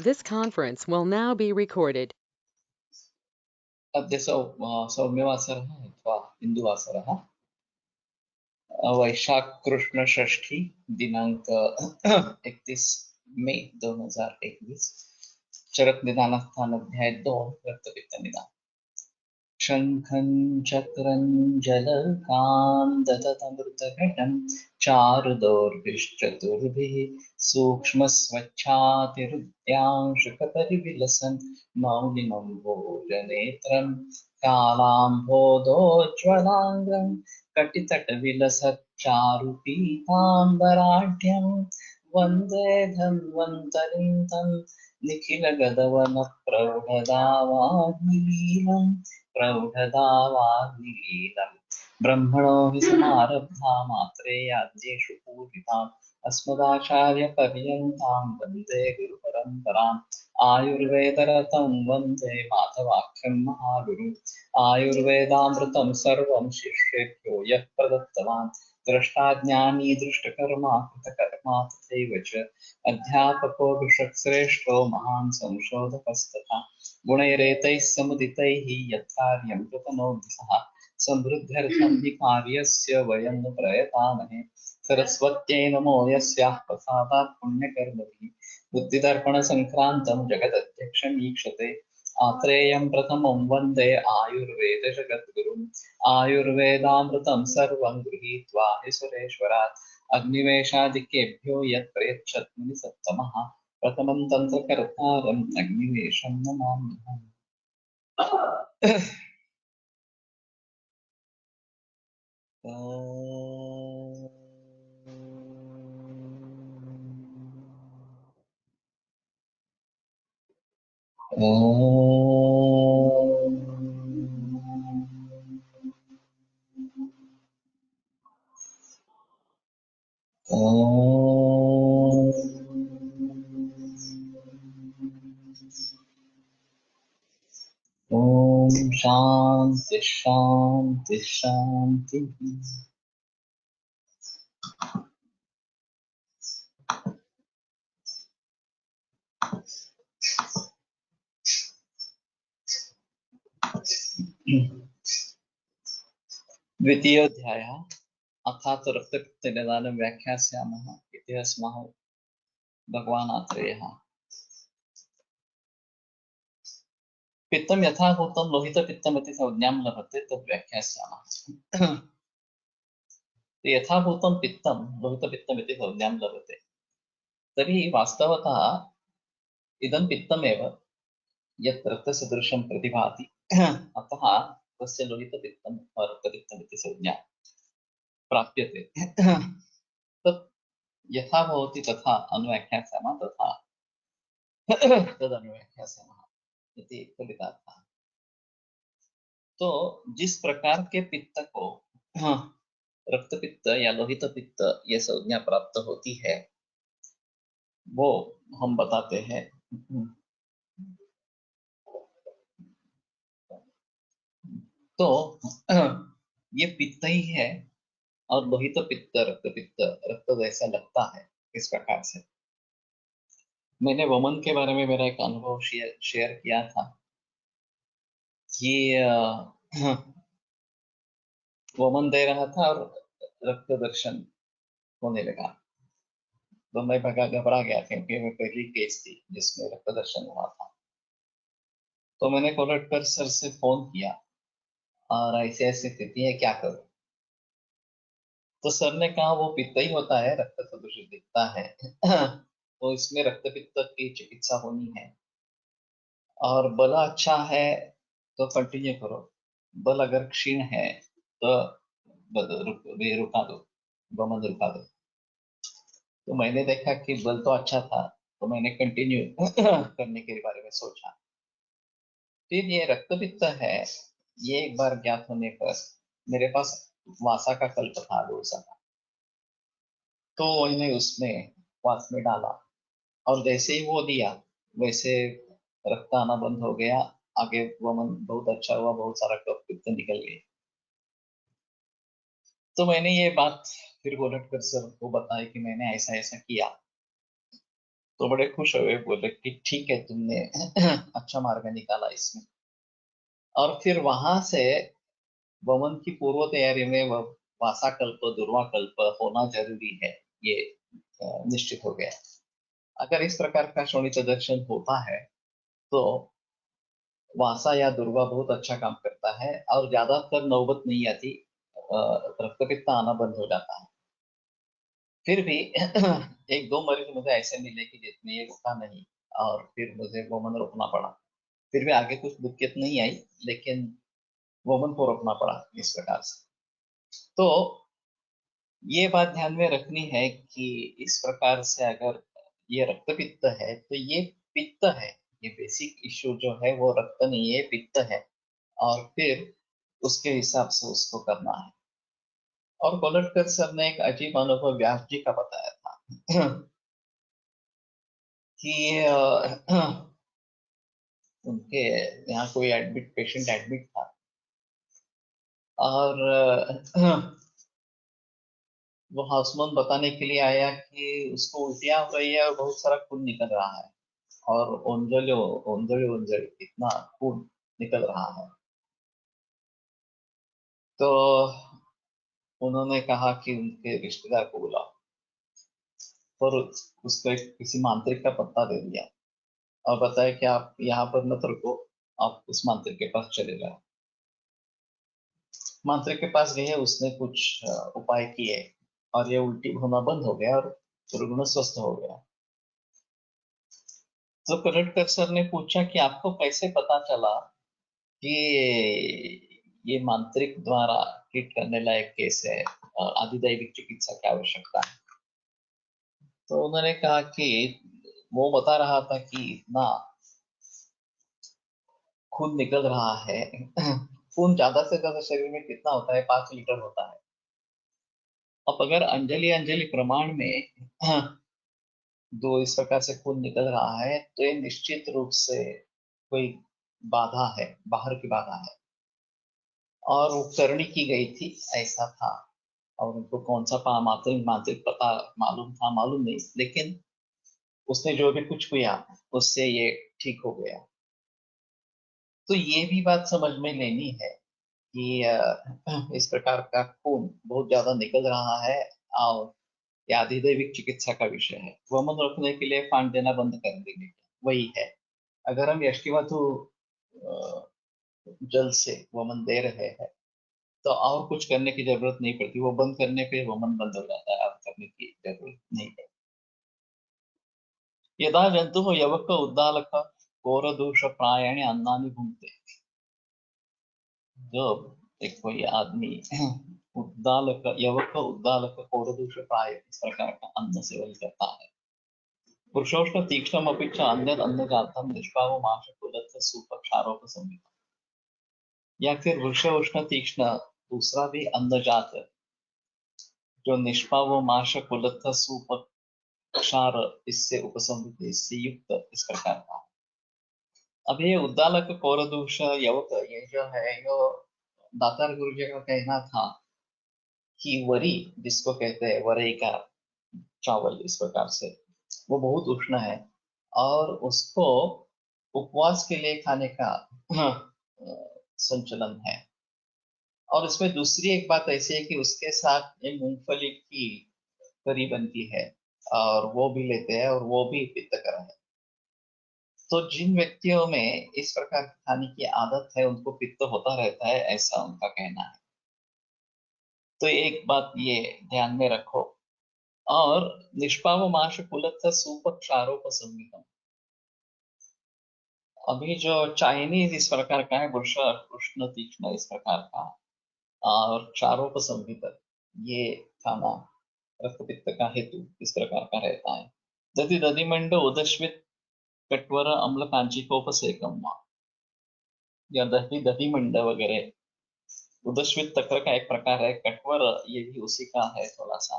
This conference will now be recorded. अद्य सौम्यवासरः अथवा इन्दुवासरः वैशाख कृष्ण षष्ठी दिनांक 31 मई 2021 चरक निदान स्थान अध्याय 2 रक्तपित्त निदान शंखं चक्रं जलकान्दततमृतघटं चारुदौर्भिश्चतुर्भिः सूक्ष्मस्वच्छातिरुद्यांशुकपरिविलसन् मौलिनं भोजनेत्रं कालाम्भोदोज्ज्वलाङ्गं कटितटविलसच्चारुपीताम्बराढ्यं वन्दे धन्वन्तरिं तं निखिलगदवनप्रौढदावाग्निलीलम् प्रौढदावाग्निलीलम् ब्रह्मणो हि समारब्धा मात्रेयाद्येषु पूजिताम् अस्मदाचार्यपर्यन्तां वन्दे गुरुपरम्पराम् आयुर्वेदरतं वन्दे माधवाख्यं महागुरुम् आयुर्वेदामृतं सर्वं शिष्येभ्यो यः प्रदत्तवान् द्रष्टाज्ञानी दृष्टकर्मा कृतकर्मा तथैव च अध्यापको विषक्श्रेष्ठो महान् संशोधकस्तथा गुणैरेतैः समुदितैः यत्कार्यं कृतमोऽभ्यसः समृद्ध्यर्थं हि कार्यस्य वयं न प्रयतामहे सरस्वत्यै नमो यस्याः प्रसादात् पुण्यकर्मभिः बुद्धिदर्पणसङ्क्रान्तं जगदध्यक्षमीक्षते आत्रेयं प्रथमं वन्दे आयुर्वेदजगद्गुरुम् आयुर्वेदामृतं सर्वं गृहीत्वा हि सुरेश्वरात् अग्निवेशादिकेभ्यो यत् प्रयच्छत् सत्तमः प्रथमं तन्त्रकर्तारम् अग्निवेशं नमाम्यहम्। ओम शांति शांति शांति। द्वितीयोऽध्यायः अर्थात् रक्तपित्तनिदानं व्याख्यास्यामः इति अस्माः भगवान् आत्रेयः। पित्तं यथाभूतं लोहितपित्तमिति संज्ञां लभते तद् व्याख्यास्यामः। यथाभूतं पित्तं लोहितपित्तमिति संज्ञां लभते तर्हि वास्तवतः इदं पित्तमेव यत् रक्तसदृशं प्रतिभाति अतः तस्य लोहितपित्तं रक्तपित्तमिति संज्ञा प्राप्यते। तत् यथा भवति तथा अनुव्याख्यास्यामः तथा तदनुव्याख्यास्यामः इति फलितार्थः। तो जिस प्रकार के पित्त को रक्तपित्त या लोहित पित्त ये संज्ञा प्राप्त होती है वो हम बताते हैं। तो ये पित्त ही है और लोहित पित्त रक्त जैसा लगता है। इस प्रकार से मैंने वमन के बारे में मेरा एक अनुभव शेयर किया था कि वमन दे रहा था और रक्त दर्शन होने लगा तो मैं घबरा गया क्योंकि मैं पहली केस थी जिसमें रक्त दर्शन हुआ था। तो मैंने कोलटकर सर से फोन किया और ऐसी ऐसी स्थिति है क्या करूं। तो सर ने कहा वो पित्त ही होता है रक्त सदृश दिखता है तो इसमें रक्त पित्त की चिकित्सा होनी है और बल अच्छा है तो कंटिन्यू करो, बल अगर क्षीण है तो रुका दो, वमन रुका दो। तो मैंने देखा कि बल तो अच्छा था तो मैंने कंटिन्यू करने के बारे में सोचा। फिर ये रक्तपित्त है ये एक बार ज्ञात होने पर मेरे पास वासा का कल्प था डोसा का, तो मैंने उसमें वास में डाला और जैसे ही वो दिया वैसे रक्त आना बंद हो गया। आगे वमन बहुत अच्छा हुआ, बहुत सारा कफ पित्त निकल गए। तो मैंने ये बात फिर गोलटकर सर को बताई कि मैंने ऐसा ऐसा किया। तो बड़े खुश हुए, बोले कि ठीक है, तुमने अच्छा मार्ग निकाला इसमें। और फिर वहां से वमन की पूर्व तैयारी में वासाकल्प दुर्वाकल्प होना जरूरी है, ये निश्चित हो गया। अगर इस प्रकार का शोणित दर्शन होता है तो वासा या दुर्वा बहुत अच्छा काम करता है और ज्यादातर नौबत नहीं आती, रक्तपित्त आना बंद हो जाता है। फिर भी एक दो मरीज मुझे ऐसे मिले कि जिसमें ये रुका नहीं और फिर मुझे वमन रोकना पड़ा। फिर भी आगे कुछ दिक्कत नहीं आई, लेकिन वमन को रोकना पड़ा इस प्रकार से। तो ये बात ध्यान में रखनी है कि इस प्रकार से अगर ये रक्तपित्त है तो ये पित्त है। ये बेसिक इश्यू जो है वो रक्त नहीं है, पित्त है। और फिर उसके हिसाब से उसको करना है। और कोलटकर सर ने एक अजीब अनुभव व्यास जी का बताया था कि उनके यहाँ कोई एडमिट पेशेंट एडमिट था और वो हाउसमैन बताने के लिए आया कि उसको उल्टियाँ हो रही है और बहुत सारा खून निकल रहा है और ओंजले ओंजले ओंजले इतना खून निकल रहा है। तो उन्होंने कहा कि उनके रिश्तेदार को बुलाओ, और उसको एक किसी मांत्रिक का पत्ता दे दिया और बताया कि आप यहाँ पर मत रुको, आप उस मांत्रिक के पास चले जाओ। मांत्रिक के पास गए, उसने कुछ उपाय किए और ये उल्टी होना बंद हो गया और रुग्ण स्वस्थ हो गया। तो कलटकर सर ने पूछा कि आपको कैसे पता चला कि ये मांत्रिक द्वारा ट्रीट करने लायक केस है और आधिदैविक चिकित्सा की आवश्यकता है। तो उन्होंने कहा कि वो बता रहा था कि इतना खून निकल रहा है। खून ज्यादा से ज्यादा शरीर में कितना होता है? 5 लीटर होता है। अब अगर अंजलि अंजलि प्रमाण में दो इस प्रकार से खून निकल रहा है तो ये निश्चित रूप से कोई बाधा है, बाहर की बाधा है। और वो करनी की गई थी, ऐसा था। और उनको कौन सा मांत्रिक मांत्रिक पता मालूम था मालूम नहीं, लेकिन उसने जो भी कुछ किया उससे ये ठीक हो गया। तो ये भी बात समझ में लेनी है कि इस प्रकार का खून बहुत ज्यादा निकल रहा है और ये अधिदैविक चिकित्सा का विषय है। वमन रोकने के लिए फांड देना बंद कर देंगे, वही है। अगर हम यष्टिमधु जल से वमन दे रहे हैं तो और कुछ करने की जरूरत नहीं पड़ती, वो बंद करने पे वमन बंद हो जाता है, अब करने की जरूरत नहीं है। यदा जंतु यवक उद्दालक कोरदूष प्रायणे अन्नानि भुंक्ते। जो एक कोई आदमी उद्दालक यवक उद्दालक कोरदूष प्राय इस प्रकार का अन्न सेवन करता है। पुरुषोष्ण तीक्ष्णम अपि च अन्यद अन्नजातम निष्पावमाश कुलत्थ सुपक्षारोप संहिता। या फिर वृक्ष उष्ण तीक्ष्ण दूसरा भी अन्नजात जो निष्पावमाश कुलत्थ सुपक्षार इससे उपसंहित इससे युक्त इस प्रकार का। अब ये उद्दालक कोरदूष यवक ये जो है यो दातार गुरु जी का कहना था कि वरी जिसको कहते हैं वरई का चावल इस प्रकार से वो बहुत उष्ण है और उसको उपवास के लिए खाने का संचलन है। और इसमें दूसरी एक बात ऐसी है कि उसके साथ ये मूंगफली की करी बनती है और वो भी लेते हैं और वो भी पित्तकर है। तो जिन व्यक्तियों में इस प्रकार की खाने की आदत है उनको पित्त होता रहता है, ऐसा उनका कहना है। तो एक बात ये ध्यान में रखो। और निष्पाव माश कुलत्थ सुपक्षारोप संहितम। अभी जो चाइनीज इस प्रकार का है वृष उष्ण तीक्ष्ण इस प्रकार का और क्षारोप संहित, ये खाना रक्तपित्त का हेतु इस प्रकार का रहता है। दधि दधिमंड उदश्वित कट्वर अम्ल कांचिकोपसेकम या दही दधिमंड वगैरह। उदश्वित तक्र का एक प्रकार है, कट्वर ये भी उसी का है थोड़ा सा।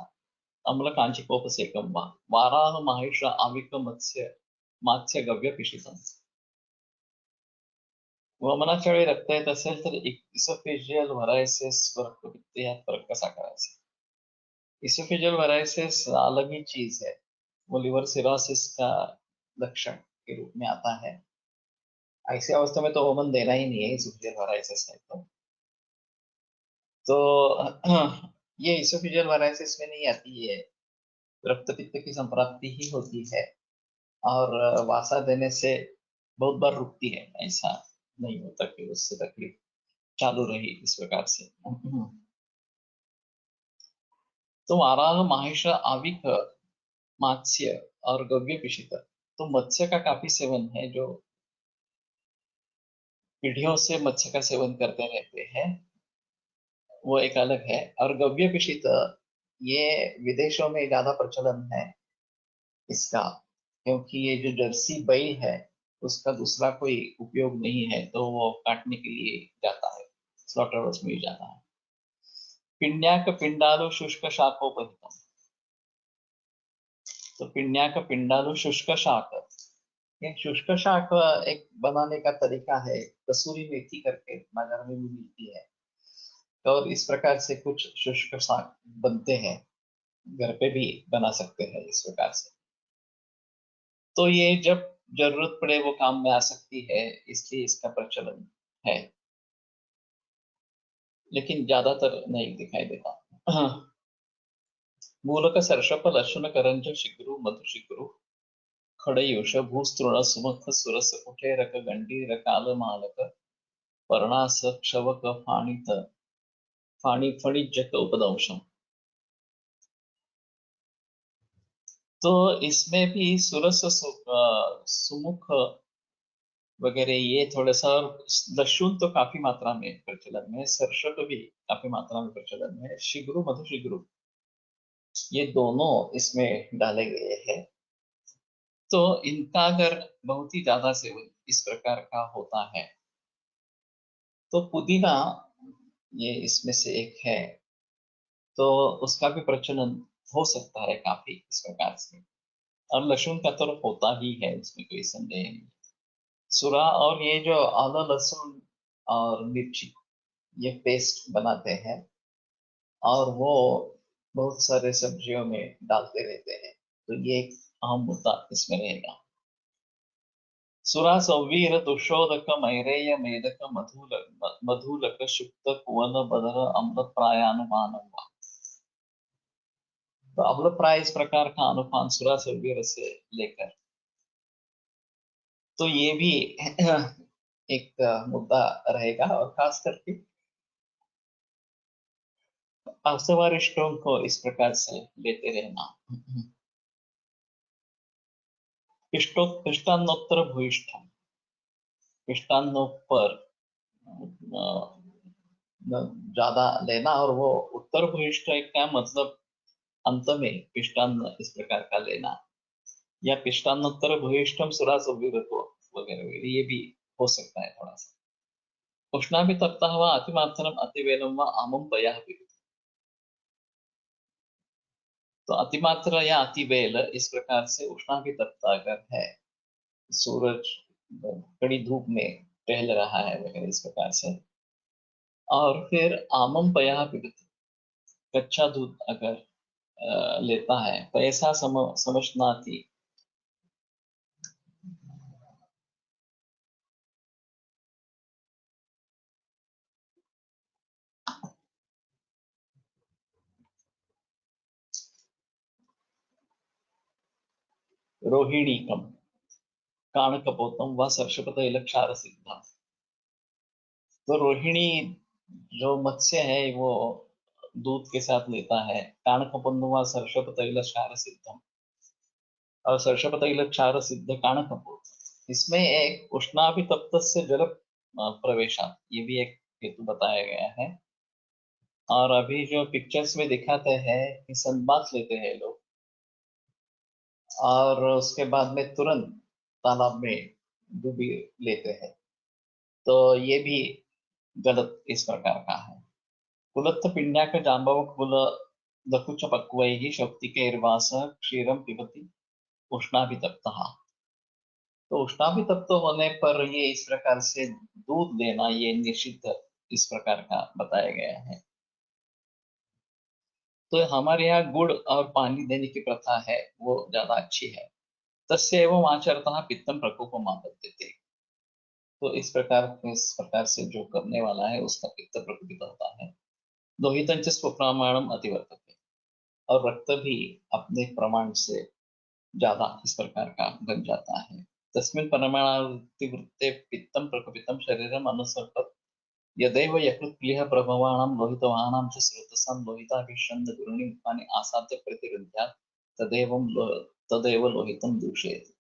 अम्ल कांचिकोपसेकम वाराह माहिष आविक मत्स्य मात्स्य गव्य पिशितम। वमनाच्या वेळी रक्त येत असेल तर इसोफेजियल व्हरायसिस व रक्तपित्त यात फरक कसा करायचा? इसोफेजियल व्हरायसिस अलग ही चीज है, वो लिवर सिरोसिस का लक्षण के रूप में आता है। ऐसी अवस्था में तो ओमन देना ही नहीं है, इसोफिजियल वाराइसिस है तो ये इसोफिजियल वाराइसिस में नहीं आती है, रक्त पित्त की संप्राप्ति ही होती है और वासा देने से बहुत बार रुकती है। ऐसा नहीं होता कि उससे तकलीफ चालू रही इस प्रकार से। तो वाराह माहेश आविक मत्स्य और गव्य पिशित, तो मत्स्य का काफी सेवन है, जो पीढ़ियों से मत्स्य का सेवन करते रहते हैं, वो एक अलग है। और गव्य पिशित ये विदेशों में ज्यादा प्रचलन है इसका, क्योंकि ये जो जर्सी बैल है उसका दूसरा कोई उपयोग नहीं है, तो वो काटने के लिए जाता है, स्लॉटर हाउस में ही जाता है। पिण्याक पिंडालु शुष्क शाकोपहितम, तो पिण्याक पिंडालु शुष्क शाक, ये शुष्क शाक एक बनाने का तरीका है, कसूरी मेथी करके बाजार में भी मिलती है, और इस प्रकार से कुछ शुष्क शाक बनते हैं, घर पे भी बना सकते हैं इस प्रकार से। तो ये जब जरूरत पड़े वो काम में आ सकती है, इसलिए इसका प्रचलन है, लेकिन ज्यादातर नहीं दिखाई देता। मूलक सर्षप लक्षण करंज शिग्रु मधु शिग्रु खड़युष भूस्तृण सुमुख सुरस कुठेरक गंडीर काल मालक पर्णास क्षवक फाणित फाणी फणिज्जक उपदंशम। तो इसमें भी सुरस सुमुख वगैरह ये थोड़ा सा, लहसुन तो काफी मात्रा में प्रचलन में, सरसों तो भी काफी मात्रा में प्रचलन में, शिग्रु मधु शिग्रु ये दोनों इसमें डाले गए हैं। तो इनका अगर बहुत ही ज्यादा सेवन इस प्रकार का होता है तो पुदीना ये इसमें से एक है, तो उसका भी प्रचलन हो सकता है काफी इस प्रकार से। और लहसुन का तो होता ही है, इसमें कोई संदेह नहीं। सुरा और ये जो आला लहसुन और मिर्ची ये पेस्ट बनाते हैं और वो बहुत सारे सब्जियों में डालते रहते हैं, तो ये एक अहम मुद्दा इसमें रहेगा। सुरा सौवीर दुषोदक मैरेय मेदक मधुलक शुक्त कुवन बदर अम्ल प्रायानुमान। तो अम्ल प्राय इस प्रकार का अनुपान सुरा सौवीर से लेकर, तो ये भी एक मुद्दा रहेगा, और खास करके अवसवारिष्टों को इस प्रकार से लेते रहना। इष्टान्नोत्तर भूयिष्ठम, इष्टान्नों पर ज्यादा लेना, और वो उत्तर भूयिष्ठ क्या मतलब, अंत में पिष्टान्न इस प्रकार का लेना, या पिष्टान्नोत्तर भूयिष्ठम सुरा सुविरतो वगैरह वगैरह, ये भी हो सकता है थोड़ा सा। उष्णाभि तप्तः वा अतिमात्रम अतिवेलम वा आमम पयः पिबति, तो अतिमात्रा या अतिवेल इस प्रकार से उष्णाभि तप्ता अगर है, सूरज कड़ी धूप में टहल रहा है वगैरह इस प्रकार से, और फिर आमम पयः पिबति, कच्चा दूध अगर लेता है, पैसा समझनाती, रोहिणीकम काणकपोतम व सर्षपतैल क्षार सिद्धम। तो रोहिणी जो मत्स्य है वो दूध के साथ लेता है, काणकपोत व सर्षपतैल क्षार सिद्धम, और सर्षपतैल क्षार सिद्ध काणकपोत, इसमें एक उष्णाभितप्त से जल प्रवेशात, ये भी एक हेतु बताया गया है। और अभी जो पिक्चर्स में दिखाते हैं कि सनबाथ लेते हैं लोग, और उसके बाद में तुरंत तालाब में डूबी लेते हैं, तो ये भी गलत इस प्रकार का है। कुलत्थ पिंड्याक जाम्बव कुल दकुच पक्वैः शक्तिकैर्वास क्षीरम पिबति उष्णाभितप्तः। तो उष्णाभितप्त होने पर ये इस प्रकार से दूध लेना ये निषिद्ध इस प्रकार का बताया गया है। तो हमारे यहाँ गुड़ और पानी देने की प्रथा है, वो ज्यादा अच्छी है। तस्य एवं आचरतः पित्तम प्रकोपम आपद्यते। तो इस प्रकार से जो करने वाला है उसका पित्त प्रकोपित होता है। लोहितंच स्वप्रमाणम अतिवर्तते। और रक्त भी अपने प्रमाण से ज्यादा इस प्रकार का बन जाता है। तस्मिन् परमाणातिवृत्ते पित्तम प्रकोपितं शरीरम अनुसर्पत्। यदेव यकृत्प्लीह प्रभवाणां लोहितवाहानां च स्रोतसां लोहिताभिषन्द गुरुणिमुखानि आसाद्य प्रतिरुध्यात् तदेव लोहितं दूषयति।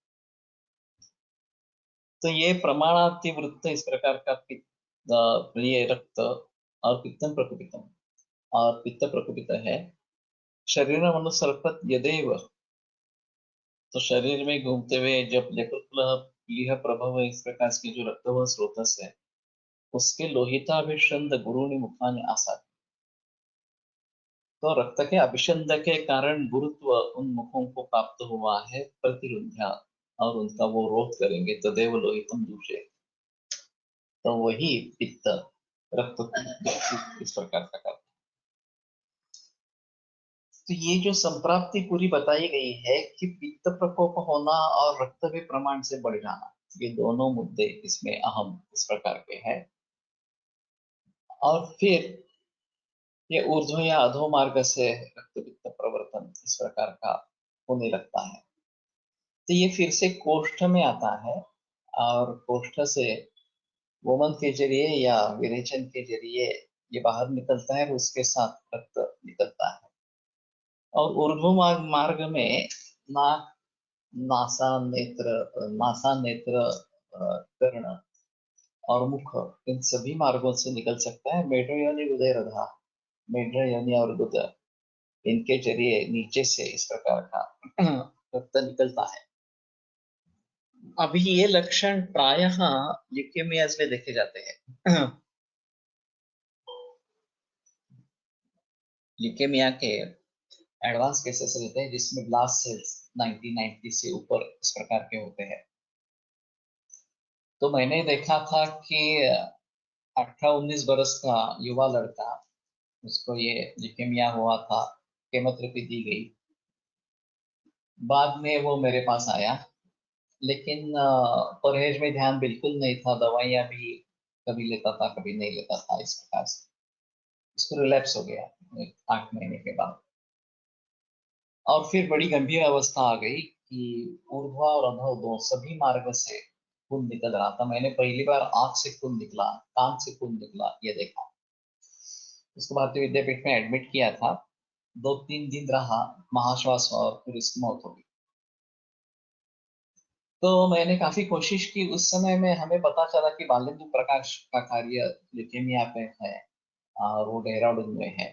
तो ये प्रमाणातिवृत्त इस प्रकार का प्रिय रक्त और पित्तम प्रकोपितम और पित्त प्रकोपित है। शरीरम अनुसर्पत् यदेव, तो शरीर में घूमते हुए जब यकृत्प्लीह प्रभव इस प्रकार के जो रक्त व स्रोतस है उसके लोहिताभिषंद गुरुनि मुखानि आसाद। तो रक्त के अभिषंद के कारण गुरुत्व उन मुखों को प्राप्त हुआ है प्रतिरुध्या, और उनका वो रोध करेंगे तदेव लोहितम दूषे। तो वही पित्त रक्त को दूषित इस प्रकार का करता है। तो ये जो संप्राप्ति पूरी बताई गई है कि पित्त प्रकोप होना और रक्त भी प्रमाण से बढ़ जाना, ये दोनों मुद्दे इसमें अहम इस प्रकार के हैं। और फिर ये ऊर्ध्व या अधो मार्ग से रक्त पित्त प्रवर्तन इस प्रकार का होने लगता है। तो ये फिर से कोष्ठ में आता है, और कोष्ठ से वमन के जरिए या विरेचन के जरिए ये बाहर निकलता है और उसके साथ रक्त निकलता है। और ऊर्ध्व मार्ग में नाक, नासा नेत्र कर्ण और मुख, इन सभी मार्गों से निकल सकता है। मेढ्र योनि उदय रधा, मेढ्र योनि और गुदर, इनके जरिए नीचे से इस प्रकार का रक्त निकलता है। अभी ये लक्षण प्रायः ल्यूकेमियाज में देखे जाते हैं। ल्यूकेमिया के एडवांस केसेस रहते हैं जिसमें ब्लास्ट सेल्स 1990 से ऊपर इस प्रकार के होते हैं। तो मैंने देखा था कि 18-19 बरस का युवा लड़का, उसको ये ल्यूकेमिया हुआ था, केमोथेरेपी दी गई। बाद में वो मेरे पास आया, लेकिन परहेज में ध्यान बिल्कुल नहीं था, दवाइयाँ भी कभी लेता था कभी नहीं लेता था इस प्रकार से। उसको रिलैप्स हो गया 8 महीने के बाद। और फिर बड़ी गंभीर अवस्था आ गई कि ऊर्ध्व और अधो दो सभी मार्ग से खून निकल रहा था। मैंने पहली बार आंख से खून निकला, कान से खून निकला, ये देखा। उसको भारतीय विद्यापीठ में एडमिट किया था, 2-3 दिन रहा, महाश्वास और फिर उसकी मौत हो गई। तो मैंने काफी कोशिश की। उस समय में हमें पता चला कि बालेंद्र प्रकाश का कार्य ल्यूकेमिया पे है और वो देहरादून में है।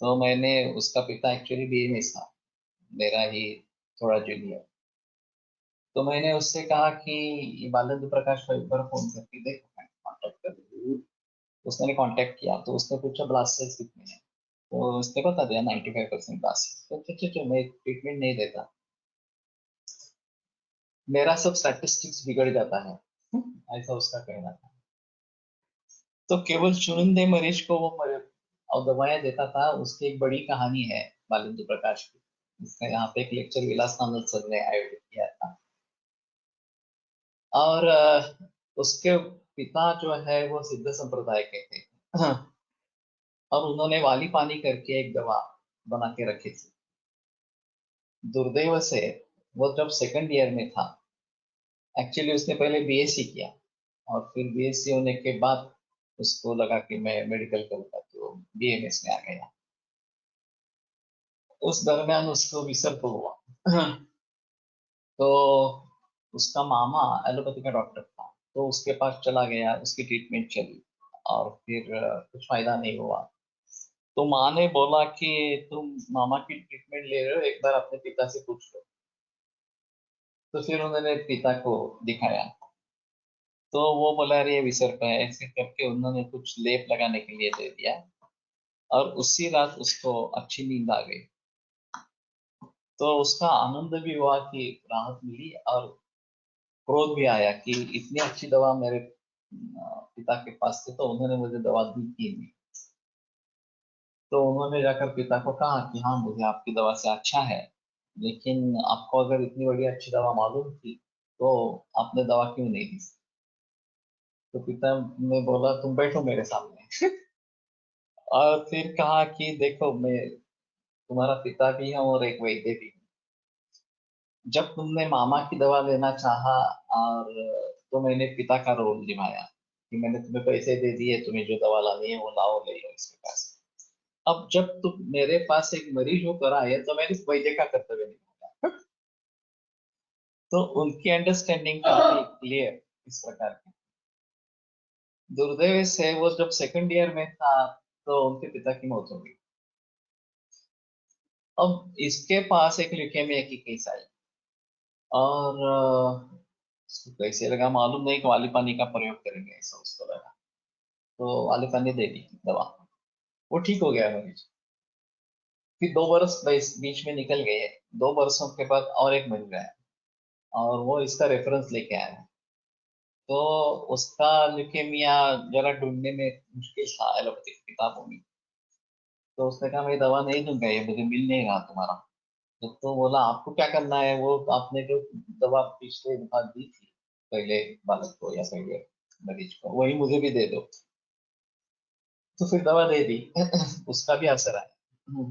तो मैंने, उसका पिता एक्चुअली बीएमएस था, मेरा ही थोड़ा जूनियर। तो मैंने उससे कहा कि ये बालेंद्र प्रकाश को एक बार फोन करके देखो, कांटेक्ट कर। उसने कांटेक्ट किया तो उसने पूछा ब्लास्ट सेल्स कितने हैं, तो उसने बता दिया 95% ब्लास्ट सेल्स। तो ठीक है, मैं ट्रीटमेंट नहीं देता, मेरा सब स्टैटिस्टिक्स बिगड़ जाता है, ऐसा उसका कहना था। तो केवल चुनिंदे मरीज को वो और दवाएं देता था। उसकी एक बड़ी कहानी है बालेंद्र प्रकाश की, जिसका यहाँ पे एक लेक्चर विलासानंद सर ने आयोजित किया था। और उसके पिता जो है वो सिद्ध संप्रदाय के थे। और उन्होंने वाली पानी करके एक दवा बना के रखी थी। दुर्दैव से वो जब सेकंड ईयर में था, एक्चुअली उसने पहले बीएससी किया, और फिर बीएससी होने के बाद उसको लगा कि मैं मेडिकल करूंगा, तो बीएमएस में आ गया। उस दरमियान उसको विसर्प हुआ। तो उसका मामा एलोपैथी का डॉक्टर था, तो उसके पास चला गया, उसकी ट्रीटमेंट चली, और फिर कुछ फायदा नहीं हुआ। तो माँ ने बोला कि तुम मामा की ट्रीटमेंट ले रहे हो, एक बार अपने पिता से पूछ लो। तो फिर उन्होंने पिता को दिखाया, तो वो बोला अरे ये विसर्प है, ऐसे करके उन्होंने कुछ लेप लगाने के लिए दे दिया, और उसी रात उसको अच्छी नींद आ गई। तो उसका आनंद भी हुआ कि राहत मिली, और क्रोध भी आया कि इतनी अच्छी दवा मेरे पिता के पास थी, तो उन्होंने मुझे दवा दी की नहीं। तो उन्होंने जाकर पिता को कहा कि हाँ मुझे आपकी दवा से अच्छा है, लेकिन आपको अगर इतनी बड़ी अच्छी दवा मालूम थी तो आपने दवा क्यों नहीं दी? तो पिता ने बोला तुम बैठो मेरे सामने। और फिर कहा कि देखो मैं तुम्हारा पिता भी हूँ और एक वैद्य भी हूँ। जब तुमने मामा की दवा लेना चाहा और तो मैंने पिता का रोल निभाया कि मैंने तुम्हें पैसे दे दिए, तुम्हें जो दवा लानी है वो लाओ ले लो इसके पास। अब जब तुम मेरे पास एक मरीज होकर आए तो मैंने वैद्य का कर्तव्य निभाया। तो उनकी अंडरस्टैंडिंग काफी क्लियर इस प्रकार की। दुर्दैव से वो जब सेकंड ईयर में था तो उनके पिता की मौत हो गई। अब इसके पास एक ल्यूकेमिया की केस आई और उसको कैसे लगा मालूम नहीं कि वाली पानी का प्रयोग करेंगे, ऐसा उसको लगा। तो वाली पानी दे दी दवा, वो ठीक हो गया मरीज। फिर 2 बरस बीच में निकल गए। 2 बरसों के बाद और एक मरीज आया और वो इसका रेफरेंस लेके आया। तो उसका ल्यूकेमिया जरा ढूंढने में मुश्किल था एलोपैथिक किताबों में। तो उसने कहा मैं दवा नहीं दूंगा, ये मुझे मिल नहीं रहा तुम्हारा। तो बोला आपको क्या करना है, वो आपने जो दवा पिछले बार दी थी पहले बालक को या पहले मरीज को वही मुझे भी दे दो। तो फिर दवा दे दी। उसका भी असर आया।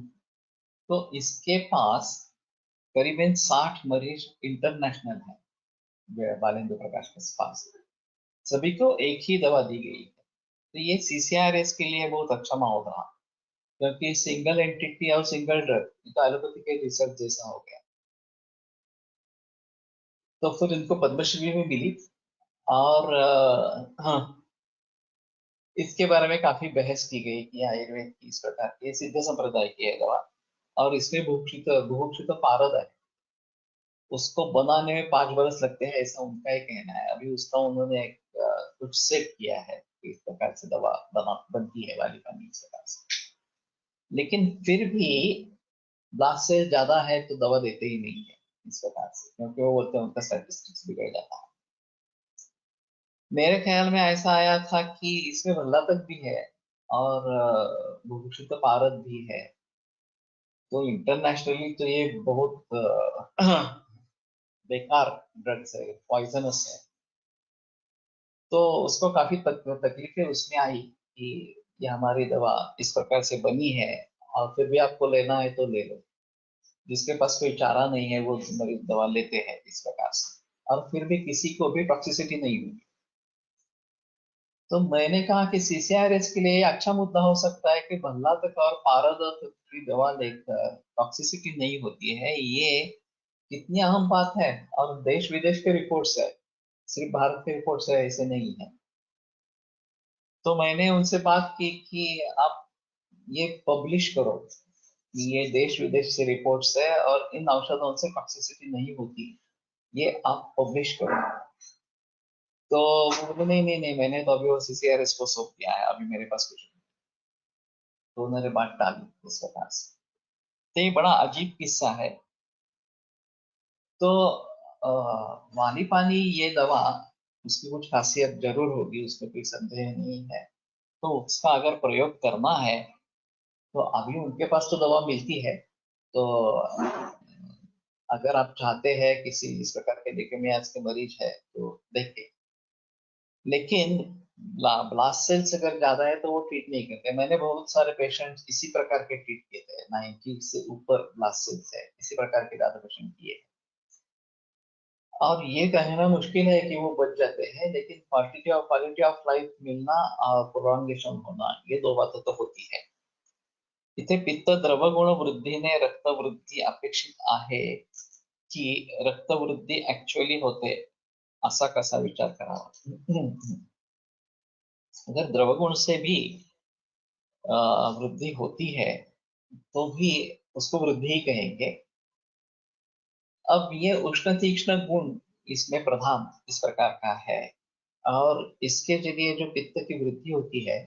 तो इसके पास करीबन 60 मरीज इंटरनेशनल है बालेंद्र प्रकाश के पास। सभी को एक ही दवा दी गई है। तो ये सीसीआरएस के लिए बहुत अच्छा माहौल रहा, क्योंकि सिंगल एंटिटी और सिंगल ड्रग तो एलोपैथी के रिसर्च जैसा हो गया। तो फिर इनको पद्मश्री भी मिली। और हाँ, इसके बारे में काफी बहस की गई कि आयुर्वेद की इस प्रकार की सिद्ध संप्रदाय की है दवा। और इसमें बुभुक्षित बुभुक्षित पारद है, उसको बनाने में 5 बरस लगते हैं ऐसा उनका ही कहना है। अभी उसका उन्होंने एक कुछ सेट किया है कि इस प्रकार से दवा बना बनती है वाली पानी इस प्रकार से। लेकिन फिर भी ब्लास्ट से ज्यादा है तो दवा देते ही नहीं है इस प्रकार से, क्योंकि वो बोलते हैं उनका स्टैटिस्टिक्स बिगड़ जाता है। मेरे ख्याल में ऐसा आया था कि इसमें भल्ला तक भी है और भूषित पारद भी है। तो इंटरनेशनली तो ये बहुत बेकार ड्रग्स है, पॉइजनस है। तो उसको काफी तकलीफें उसमें आई कि ये हमारी दवा इस प्रकार से बनी है और फिर भी आपको लेना है तो ले लो। जिसके पास कोई चारा नहीं है वो मरीज दवा लेते हैं इस प्रकार से, और फिर भी किसी को भी टॉक्सिसिटी नहीं हुई। तो मैंने कहा कि सीसीआरएस के लिए अच्छा मुद्दा हो सकता है कि भल्ला तक और पारद तक की दवा लेकर टॉक्सिसिटी नहीं होती है, ये कितनी अहम बात है। और देश विदेश के रिपोर्ट्स है, सिर्फ भारत के रिपोर्ट्स है ऐसे नहीं है। तो मैंने उनसे बात की कि आप ये पब्लिश करो कि ये देश विदेश से रिपोर्ट्स है और इन औषधों से टॉक्सिसिटी नहीं होती, ये आप पब्लिश करो। तो वो बोले नहीं नहीं नहीं, मैंने तो अभी वो सीसीआरएस को सौंप दिया है, अभी मेरे पास कुछ नहीं। तो उन्होंने बात टाली इस प्रकार से। तो ये बड़ा अजीब किस्सा है। तो वाली पानी ये दवा, उसकी कुछ खासियत जरूर होगी, उसमें कोई संदेह नहीं है। तो उसका अगर प्रयोग करना है तो अभी उनके पास तो दवा मिलती है। तो अगर आप चाहते हैं किसी इस प्रकार के ल्यूकेमियाज के मरीज है तो देखिए। लेकिन ब्लास्ट सेल्स अगर ज्यादा है तो वो ट्रीट नहीं करते। मैंने बहुत सारे पेशेंट इसी प्रकार के ट्रीट किए थे, 90 से ऊपर ब्लास्ट सेल्स है इसी प्रकार के ज्यादा पेशेंट किए। और ये कहना मुश्किल है कि वो बच जाते हैं, लेकिन क्वालिटी ऑफ लाइफ मिलना और प्रोलॉन्गेशन होना, ये दो बातें तो होती है। इथे पित्त द्रवगुण वृद्धीने रक्तवृद्धी अपेक्षित आहे की रक्तवृद्धी ऍक्च्युअली होते, असा कसा विचार करावा? अगर द्रवगुण से भी वृद्धि होती है तो भी उसको वृद्धि ही कहेंगे। अब ये उष्ण तीक्ष्ण गुण इसमें प्रधान इस प्रकार का है, और इसके जरिए जो पित्त की वृद्धि होती है,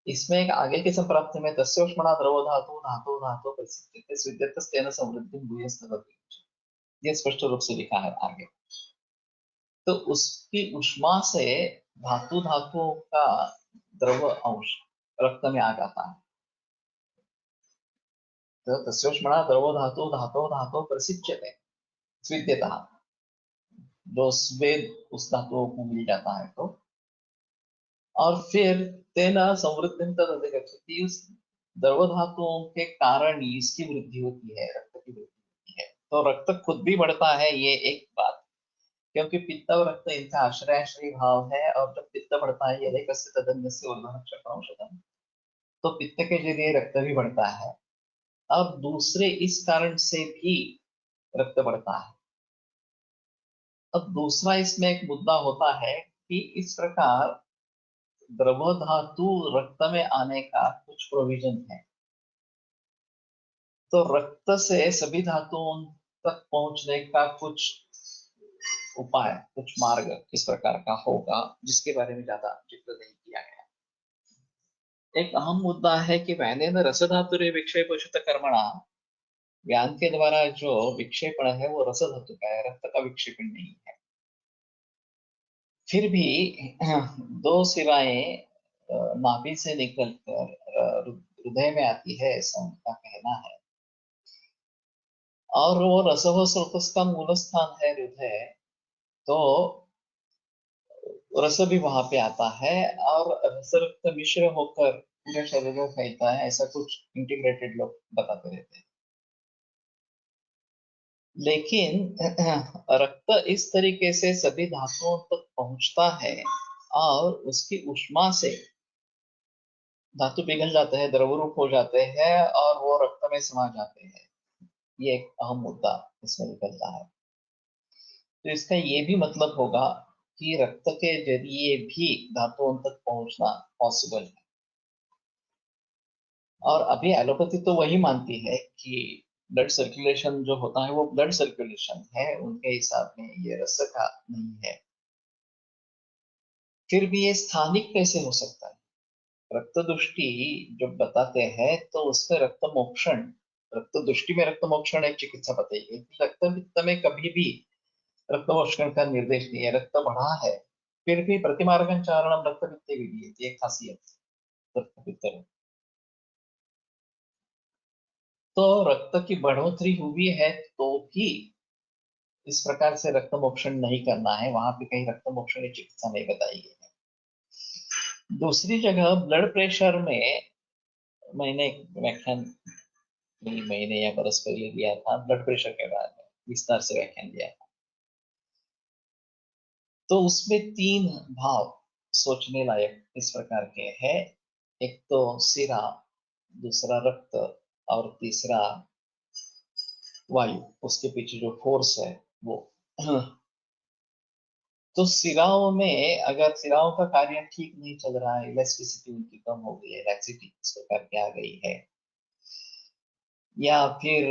इसमें एक आगे के संप्राप्ति में तस्योष्मणा द्रवो धातु धातु धातु प्रसिद्ध स्विद्यतस्तेन समृद्धि भूयस्तदति, ये स्पष्ट रूप से लिखा है आगे। तो उसकी उष्मा से धातु धातुओं का द्रव अंश रक्त में आ जाता है। तस्योष्मणा द्रवो धातु धातो धातो प्रसिच्यते स्विद्यतः, जो स्वेद उस धातु को मिल जाता है तो, और फिर तेना समृद्धिं तदधिगच्छति, उस द्रव धातुओं के कारण ही इसकी वृद्धि होती है, रक्त की वृद्धि होती है। तो रक्त खुद भी बढ़ता है, ये एक बात, क्योंकि पित्त और रक्त इनका आश्रयाश्रयी भाव है, और जब पित्त बढ़ता है यदेकस्य तदन्यस्य ऊर्ध्वः क्षपणौषधम्, तो पित्त के जरिए रक्त भी बढ़ता है, और दूसरे इस कारण से भी रक्त बढ़ता है। अब दूसरा इसमें एक मुद्दा होता है कि इस प्रकार द्रव धातु रक्त में आने का कुछ प्रोविजन है, तो रक्त से सभी धातुओं तक पहुंचने का कुछ उपाय, कुछ मार्ग किस प्रकार का होगा, जिसके बारे में ज्यादा जिक्र नहीं किया गया। एक अहम मुद्दा है कि वैनेन रस धातुरे विक्षेपोषित कर्मणा, व्यान के द्वारा जो विक्षेपण है वो रस धातु का है, रक्त का विक्षेपण नहीं है। फिर भी दो सिवाएं नाभि से निकलकर हृदय में आती है, ऐसा उनका कहना है, और वो रसव स्रोत का मूल स्थान है हृदय, तो रस भी वहां पे आता है, और रस रक्त मिश्र होकर पूरे शरीर में फैलता है, ऐसा कुछ इंटीग्रेटेड लोग बताते रहते हैं। लेकिन रक्त इस तरीके से सभी धातुओं तक पहुंचता है, और उसकी ऊष्मा से धातु पिघल जाते हैं, द्रव रूप हो जाते हैं, और वो रक्त में समा जाते हैं। ये एक अहम मुद्दा इसमें निकलता है। तो इसका ये भी मतलब होगा कि रक्त के जरिए भी धातुओं तक पहुंचना पॉसिबल है। और अभी एलोपैथी तो वही मानती है कि ब्लड सर्कुलेशन जो होता है वो ब्लड सर्कुलेशन है, उनके हिसाब में ये रस का नहीं है। फिर भी ये स्थानिक कैसे हो सकता है? रक्त दृष्टि जब बताते हैं तो उसमें रक्त मोक्षण, रक्त दृष्टि में रक्त मोक्षण एक चिकित्सा बताई गई कि रक्त पित्त में कभी भी रक्त मोक्षण का निर्देश नहीं है, रक्त बढ़ा है, फिर भी प्रतिमार्गन चारणम रक्त पित्ते विधीयते, एक खासियत रक्त पित्त में। तो रक्त की बढ़ोतरी हुई है तो भी इस प्रकार से रक्त मोक्षण नहीं करना है, वहां पे कहीं रक्त मोक्षण की चिकित्सा नहीं बताई गई है। दूसरी जगह ब्लड प्रेशर में मैंने एक व्याख्यान महीने या बरस पहले दिया था, ब्लड प्रेशर के बारे में विस्तार से व्याख्यान दिया था। तो उसमें तीन भाव सोचने लायक इस प्रकार के हैं, एक तो सिरा, दूसरा रक्त, और तीसरा वायु, उसके पीछे जो फोर्स है वो। तो सिराओं में अगर सिराओं का कार्य ठीक नहीं चल रहा है, इलास्टिसिटी उनकी कम हो गई है, लैक्सिटी इस प्रकार की आ गई है, या फिर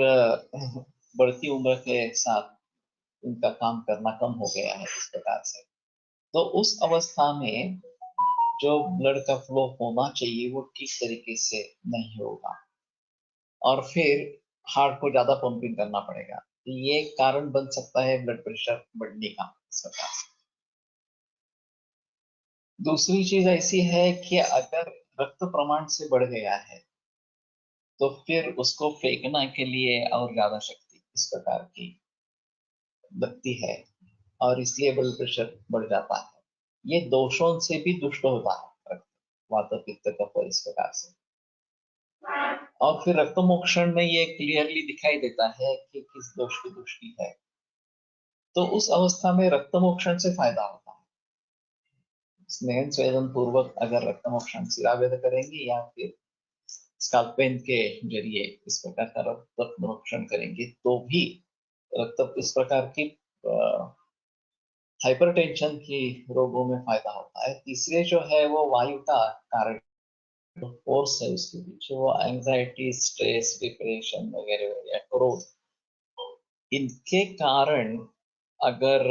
बढ़ती उम्र के साथ उनका काम करना कम हो गया है इस प्रकार से, तो उस अवस्था में जो ब्लड का फ्लो होना चाहिए वो ठीक तरीके से नहीं होगा, और फिर हार्ट को ज्यादा पंपिंग करना पड़ेगा। तो ये कारण बन सकता है ब्लड प्रेशर बढ़ने का इस प्रकार से। दूसरी चीज ऐसी है कि अगर रक्त प्रमाण से बढ़ गया है तो फिर उसको फेंकना के लिए और ज्यादा शक्ति इस प्रकार की लगती है, और इसलिए ब्लड प्रेशर बढ़ जाता है। ये दोषों से भी दुष्ट होता है रक्त, वात पित्त कफ इस प्रकार से। और फिर रक्त मोक्षण में ये क्लियरली दिखाई देता है कि किस दोष की दृष्टि है, तो उस अवस्था में रक्त मोक्षण से फायदा होता है। स्नेहन स्वेदन पूर्वक अगर रक्त मोक्षण सिरावेद करेंगे या फिर स्काल्प पेन के जरिए इस प्रकार का रक्त मोक्षण करेंगे तो भी रक्त इस प्रकार की हाइपरटेंशन की रोगों में फायदा होता है। तीसरे जो है वो वायु का कारण, जो फोर्स है उसके पीछे, वो एंजाइटी, स्ट्रेस, डिप्रेशन वगैरह वगैरह, क्रोध, इनके कारण अगर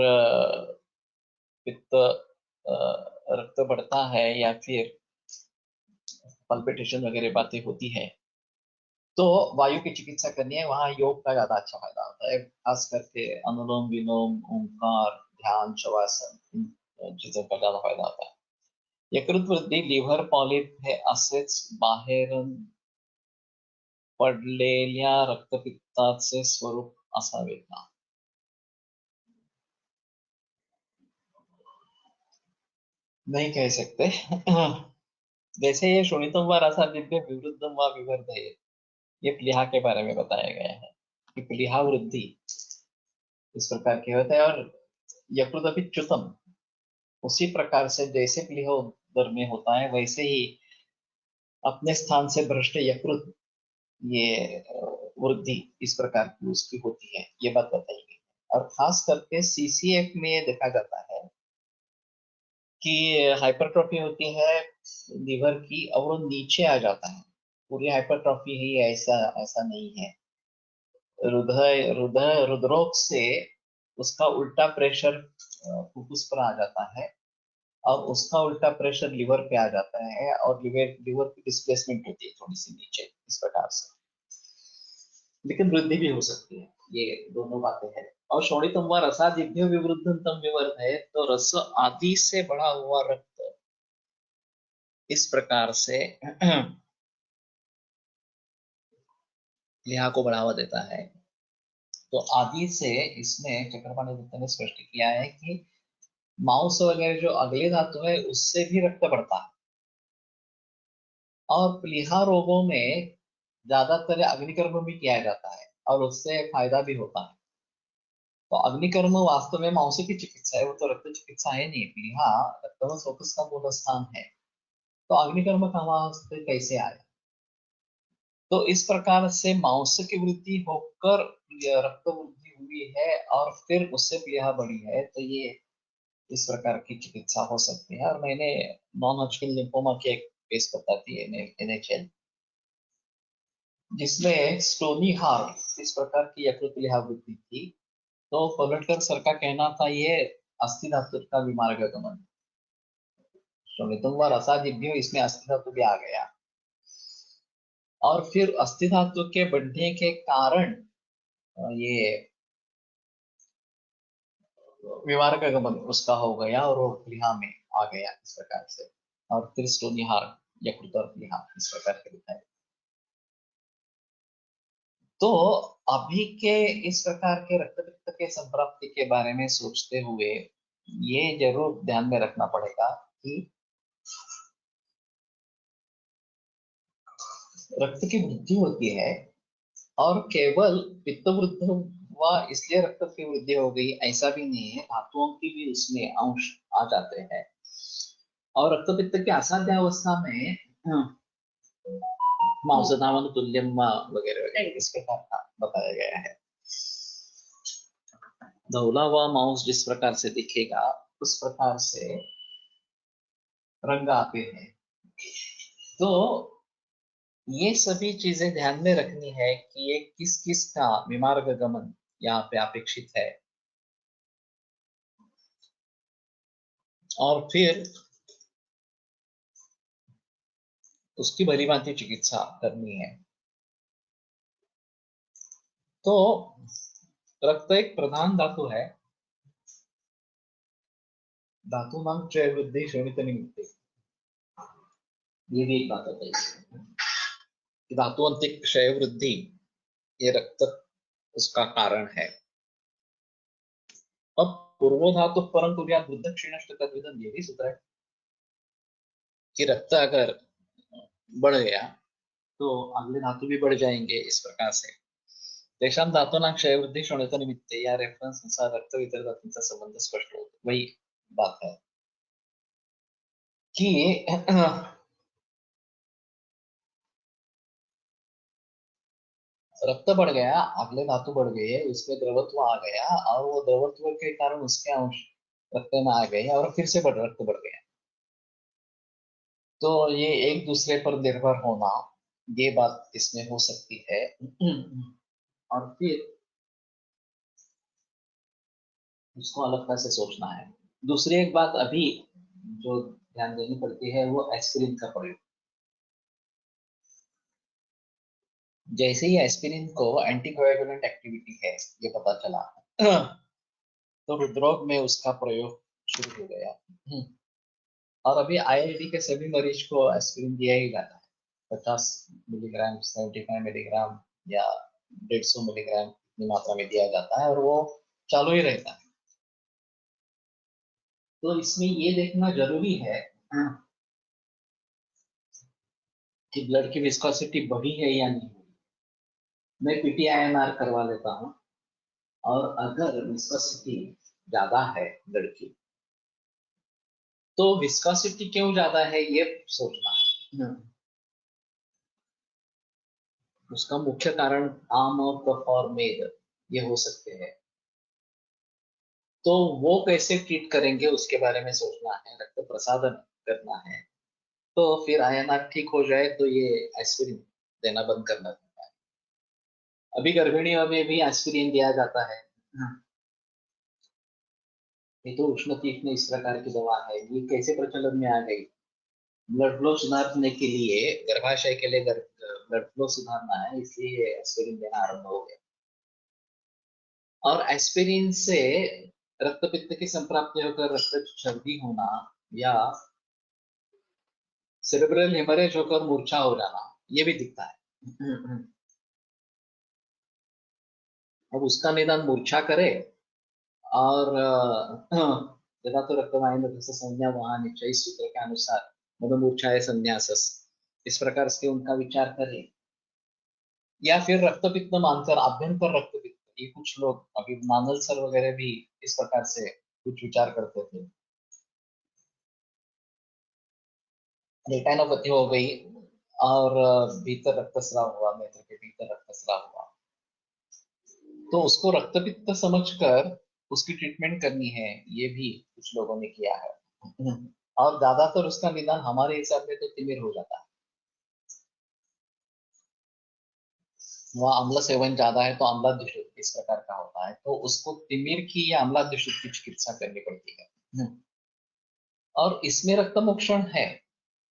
पित्त रक्त बढ़ता है या फिर पल्पिटेशन वगैरह बातें होती है, तो वायु की चिकित्सा करनी है, वहां योग का ज्यादा अच्छा फायदा होता है, खास करके अनुलोम विलोम, ओंकार, ध्यान, शवासन, इन चीजों का ज्यादा फायदा होता है। यकृत वृद्धि, लिव्हर पॉलिप हे असेच बाहेरून पडलेल्या रक्तपित्ताचे स्वरूप असावे का? नहीं कह सकते। जैसे ये शोणितम व रसादिभ्य विवृद्धम व विवर्धयेत्, ये प्लीहा के बारे में बताया गया है कि प्लीहा वृद्धि इस प्रकार की होता है, और यकृत अभी च्युतम, उसी प्रकार से जैसे प्लीहा उदर में होता है वैसे ही अपने स्थान से भ्रष्ट यकृत, ये वृद्धि इस प्रकार की उसकी होती है, ये बात बताई गई। और खास करके सीसीएफ में ये देखा जाता है कि हाइपरट्रॉफी होती है लीवर की और वो नीचे आ जाता है। पूरी हाइपरट्रॉफी ही है ऐसा ऐसा नहीं है। हृदय हृदय हृदरोग से उसका उल्टा प्रेशर फुफ्फुस पर आ जाता है, और उसका उल्टा प्रेशर लिवर पे आ जाता है, और लिवर लिवर की डिस्प्लेसमेंट होती है थोड़ी सी नीचे इस प्रकार से। लेकिन वृद्धि भी हो सकती है, ये दोनों बातें हैं। और शोणितम व रसादिभ्यो विवृद्धम तम विवर्धयेत्, तो रस आदि से बढ़ा हुआ रक्त इस प्रकार से प्लीहा को बढ़ावा देता है। तो आदि से इसमें चक्रपाणि दत्त ने स्पष्ट किया है कि मांस वगैरह जो अगले धातु है उससे भी रक्त बढ़ता है, और प्लीहा रोगों में ज्यादातर अग्निकर्म भी किया जाता है और उससे फायदा भी होता है। तो अग्निकर्म वास्तव में मांस की चिकित्सा है, वो तो रक्त चिकित्सा है नहीं। प्लीहा रक्त व फोकस का मूल स्थान है, तो अग्निकर्म कहाँ से कैसे आया? तो इस प्रकार से मांस की वृद्धि होकर रक्त वृद्धि हुई है और फिर उससे प्लीहा बढ़ी है, तो ये इस प्रकार की चिकित्सा हो सकती है। और मैंने नॉन हॉजकिन लिम्फोमा की एक केस बता दी NHL, जिसमें स्टोनी हार्ट इस प्रकार की यकृत प्लीहा वृद्धि थी। तो पलटकर सर का कहना था ये अस्थि धातु का विमार्गगमन, शोणितम व रसादिभ्यो, इसमें अस्थि धातु भी आ गया। और फिर अस्थि धातु के बढ़ने के कारण ये विमार्गगमन उसका हो गया और वो प्लीहा में आ गया इस प्रकार से। और फिर स्टोनी हार्ट यकृत और प्लीहा इस प्रकार के दिखाई। तो अभी के इस प्रकार के रक्तपित्त के संप्राप्ति के बारे में सोचते हुए ये जरूर ध्यान में रखना पड़ेगा कि रक्त की वृद्धि होती है, और केवल पित्त वृद्धि हुआ इसलिए रक्त की वृद्धि हो गई ऐसा भी नहीं है, धातुओं की भी उसमें अंश आ जाते हैं। और रक्तपित्त की असाध्य अवस्था में मांसधावन तुल्यम वगैरह वगैरह इस प्रकार का बताया गया है। धौला हुआ मांस जिस प्रकार से दिखेगा उस प्रकार से रंग आते हैं। तो ये सभी चीजें ध्यान में रखनी है कि ये किस किस का विमार्ग गमन यहाँ पे अपेक्षित है, और फिर उसकी भली भांति चिकित्सा करनी है। तो रक्त एक प्रधान धातु है, धातु नाम क्षय वृद्धि शोणित निमित्ते, ये भी एक बात होता है कि धातुअंतिक क्षय वृद्धि ये रक्त उसका कारण है। अब पूर्वो धातु परम तुर्या वृद्ध क्षीणष्ट तद्विधम, ये भी सूत्र है कि रक्त अगर बढ़ गया तो अगले धातु भी बढ़ जाएंगे इस प्रकार से। तेषां धातूनां क्षयवृद्धि शोणित निमित्ते या रेफरेंस अनुसार रक्त इतर धातूंचा संबंध स्पष्ट होतो। वही बात है कि रक्त बढ़ गया, अगले धातु बढ़ गए, उसमें द्रवत्व आ गया, और वो द्रवत्व के कारण उसके अंश रक्त में आ गए और फिर से रक्त बढ़ गया। तो ये एक दूसरे पर निर्भर होना, ये बात इसमें हो सकती है। और फिर उसको अलग से सोचना है। दूसरी एक बात अभी जो ध्यान देनी पड़ती है वो एस्पिरिन का प्रयोग। जैसे ही एस्पिरिन को एंटीकोएगुलेंट एक्टिविटी है ये पता चला, तो हृदरोग में उसका प्रयोग शुरू हो गया। और अभी IIT के सभी मरीज को एस्पिरिन दिया ही जाता है। 50 मिलीग्राम, 75 मिलीग्राम या 150 मिलीग्राम की मात्रा में दिया जाता है और वो चालू ही रहता है। तो इसमें ये देखना जरूरी है कि ब्लड की विस्कोसिटी बढ़ी है या नहीं। मैं पीटीआईएनआर करवा लेता हूँ और अगर विस्कोसिटी ज्यादा है ब्लड की, तो विस्कोसिटी क्यों ज्यादा है ये सोचना है। उसका मुख्य कारण आम और कफ और मेद ये हो सकते हैं। तो वो कैसे ट्रीट करेंगे उसके बारे में सोचना है, रक्त प्रसादन करना है। तो फिर आईएनआर ठीक हो जाए तो ये एस्पिरिन देना बंद करना पड़ता है। अभी गर्भिणियों में भी एस्पिरिन दिया जाता है। ये तो उष्ण तीक्ष्ण इस प्रकार की दवा है, ये कैसे प्रचलन में आ गई? ब्लड फ्लो सुधारने के लिए, गर्भाशय के लिए ब्लड फ्लो सुधारना है, इसलिए एस्पिरिन देना आरंभ हो गया। और एस्पिरिन से रक्तपित्त की संप्राप्ति होकर रक्त छर्दी होना या सेरेब्रल हेमरेज होकर मूर्छा हो जाना ये भी दिखता है। अब उसका निदान मूर्छा करे और यदा तो रक्तवाहिनी रक्त संज्ञा वहां निश्चय सूत्र के अनुसार मनोमूर्छाए संन्यासस इस प्रकार से उनका विचार करें, या फिर रक्तपित्त मानकर आभ्यंतर रक्तपित्त, ये कुछ लोग अभी मानल सर वगैरह भी इस प्रकार से कुछ विचार करते थे। रेटाइनोपैथी हो गई और भीतर रक्तस्राव हुआ, नेत्र के भीतर रक्तस्राव हुआ, तो उसको रक्तपित्त समझकर उसकी ट्रीटमेंट करनी है, ये भी कुछ लोगों ने किया है। और ज्यादातर उसका निदान हमारे हिसाब में तो तिमिर हो जाता है। वहाँ अम्ल सेवन ज्यादा है तो अम्लादूषित इस प्रकार का होता है, तो उसको तिमिर की या अम्लादूषित की चिकित्सा करनी पड़ती है। और इसमें रक्तमोक्षण है,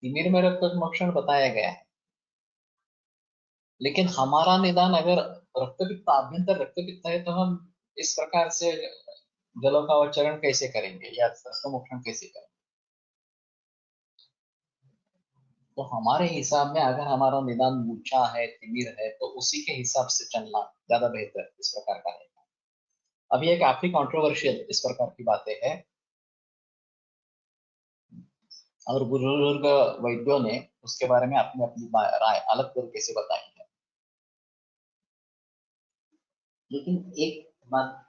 तिमिर में रक्तमोक्षण बताया गया है, लेकिन हमारा निदान अगर रक्तपित्त आभ्यंतर रक्तपित्त है तो हम इस प्रकार से जलों का अवचरण कैसे करेंगे या रक्तमोक्षण कैसे करेंगे? तो हमारे हिसाब में अगर हमारा निदान मूर्छा है, तिमिर है, तो उसी के हिसाब से चलना ज्यादा बेहतर इस प्रकार का है। अभी एक काफी कंट्रोवर्शियल इस प्रकार की बातें हैं और बुजुर्ग वैद्यों ने उसके बारे में अपनी अपनी राय अलग तरीके से बताई है। लेकिन एक बात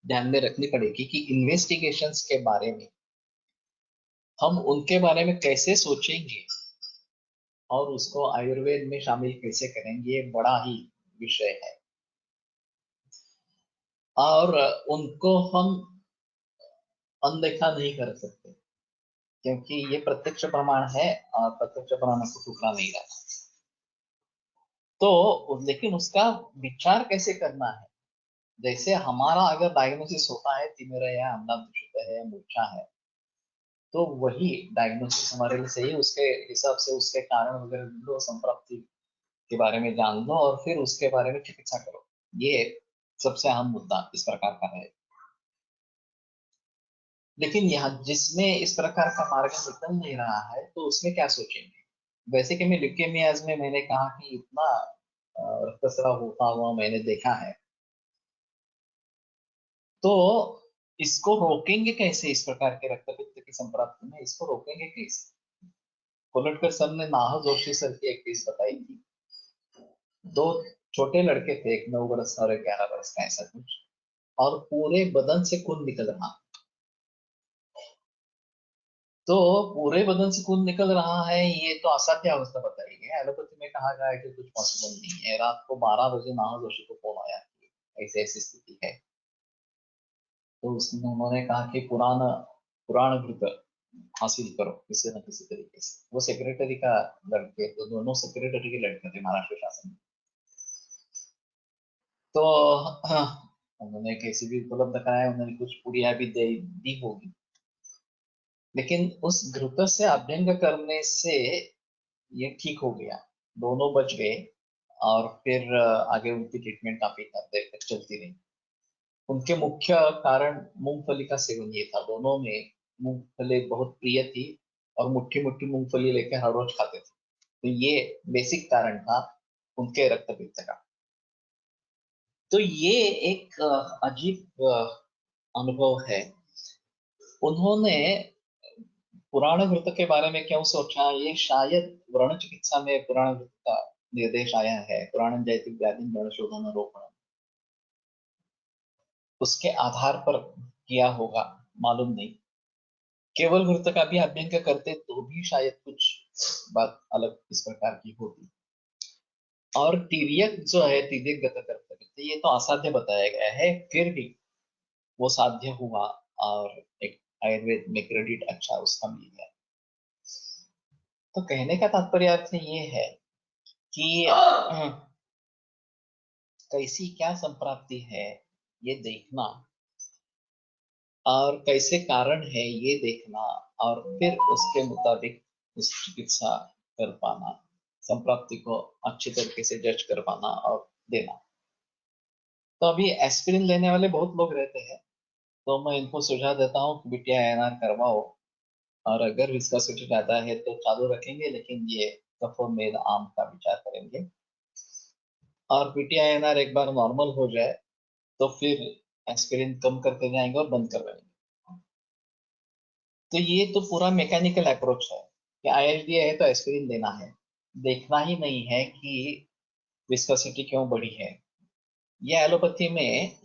ध्यान में रखनी पड़ेगी कि इन्वेस्टिगेशंस के बारे में हम उनके बारे में कैसे सोचेंगे और उसको आयुर्वेद में शामिल कैसे करेंगे, ये बड़ा ही विषय है। और उनको हम अनदेखा नहीं कर सकते, क्योंकि ये प्रत्यक्ष प्रमाण है और प्रत्यक्ष प्रमाण को टुकड़ा नहीं रहता। तो लेकिन उसका विचार कैसे करना है, जैसे हमारा अगर डायग्नोसिस होता है तिमिर है या अम्लादूषित है या मूर्छा है, तो वही डायग्नोसिस हमारे लिए सही है। उसके हिसाब से उसके कारण वगैरह ढूंढो, संप्राप्ति के बारे में जान लो और फिर उसके बारे में चिकित्सा करो। ये सबसे अहम मुद्दा इस प्रकार का है। लेकिन यहाँ जिसमें इस प्रकार का मार्ग निकल नहीं रहा है तो उसमें क्या सोचेंगे? वैसे कि मैं ल्यूकेमियाज में मैंने कहा कि इतना रक्तस्राव होता हुआ मैंने देखा है, तो इसको रोकेंगे कैसे? इस प्रकार के रक्तपित्त की संप्राप्ति में इसको रोकेंगे कैसे? कोलटकर सर ने नाहा जोशी सर की एक केस बताई थी। दो छोटे लड़के थे, एक 9 बरस का और एक 11 बरस का, ऐसा कुछ, और पूरे बदन से खून निकल रहा। तो पूरे बदन से खून निकल रहा है, ये तो असाध्य अवस्था बताई गई। एलोपैथी में कहा गया है कि कुछ पॉसिबल नहीं है। रात को 12 बजे नाहा जोशी को फोन आया कि ऐसी ऐसी स्थिति है। तो उसने उन्होंने कहा कि पुराण घृत हासिल करो किसी न किसी तरीके से। वो सेक्रेटरी का लड़के, तो दोनों सेक्रेटरी के लड़के थे महाराष्ट्र शासन में। तो उन्होंने कैसे भी उपलब्ध कराया, उन्होंने कुछ पुड़िया भी दे दी होगी, लेकिन उस घृत से अभ्यंग करने से ये ठीक हो गया, दोनों बच गए। और फिर आगे उनकी ट्रीटमेंट काफी देर तक चलती रही। उनके मुख्य कारण मूंगफली का सेवन ये था। दोनों में मूंगफली बहुत प्रिय थी और मुट्ठी मुट्ठी मूंगफली लेके हर रोज खाते थे। तो ये बेसिक कारण था उनके रक्तपित्त का। तो ये एक अजीब अनुभव है। उन्होंने पुराण घृत के बारे में क्यों सोचा, ये शायद व्रण चिकित्सा में पुराण घृत का निर्देश आया है, पुराणं जयति व्याधिं व्रणशोधन रोपणम, उसके आधार पर किया होगा, मालूम नहीं। केवल घृत का भी अभ्यंग करते तो भी शायद कुछ बात अलग इस प्रकार की होती। और तिर्यक जो है, तिर्यक गत करते, ये तो असाध्य बताया गया है, फिर भी वो साध्य हुआ और एक आयुर्वेद में क्रेडिट अच्छा उसका मिल गया। तो कहने का तात्पर्य अर्थ ये है कि कैसी क्या संप्राप्ति है ये देखना, और कैसे कारण है ये देखना, और फिर उसके मुताबिक उस चिकित्सा कर पाना, संप्राप्ति को अच्छी तरीके से जज कर पाना और देना। तो अभी एस्पिरिन लेने वाले बहुत लोग रहते हैं, तो मैं इनको सुझाव देता हूँ कि बिटिया एनआर करवाओ, और अगर विस्कोसिटी ज्यादा है तो चालू रखेंगे, लेकिन ये कफो में आम का विचार करेंगे। और बिटिया एनआर एक बार नॉर्मल हो जाए तो फिर एस्पिरिन कम करते जाएंगे और बंद करवाएंगे। तो ये तो पूरा मैकेनिकल अप्रोच है कि आईएसडी है तो एस्पिरिन देना है, देखना ही नहीं है कि विस्कोसिटी क्यों बढ़ी है। ये एलोपैथी में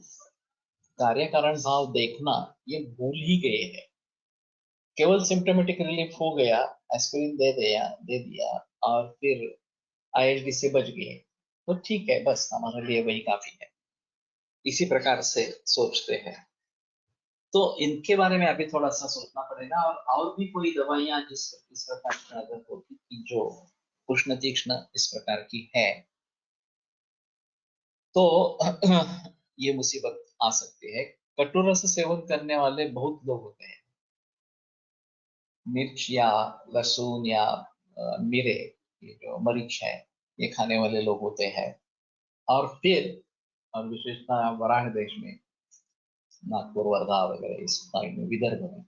कार्य कारण भाव देखना ये भूल ही गए हैं। केवल सिम्टोमेटिक रिलीफ हो गया, एस्पिरिन दे दिया और फिर आईएसडी से बच गए, तो ठीक है, बस हमारे लिए वही काफी है, इसी प्रकार से सोचते हैं। तो इनके बारे में अभी थोड़ा सा सोचना पड़ेगा। और भी कोई दवाइयां जिस इस प्रकार की आदत होती कि जो उष्ण तीक्ष्ण इस प्रकार की है, तो ये मुसीबत आ सकती है। कटु रस सेवन करने वाले बहुत लोग होते हैं, मिर्च या लहसुन या मिरे, ये जो मरीच है, ये खाने वाले लोग होते हैं। और फिर और विशेषतः वराह देश में, नागपुर वर्धा वगैरह इस साइड में, विदर्भ में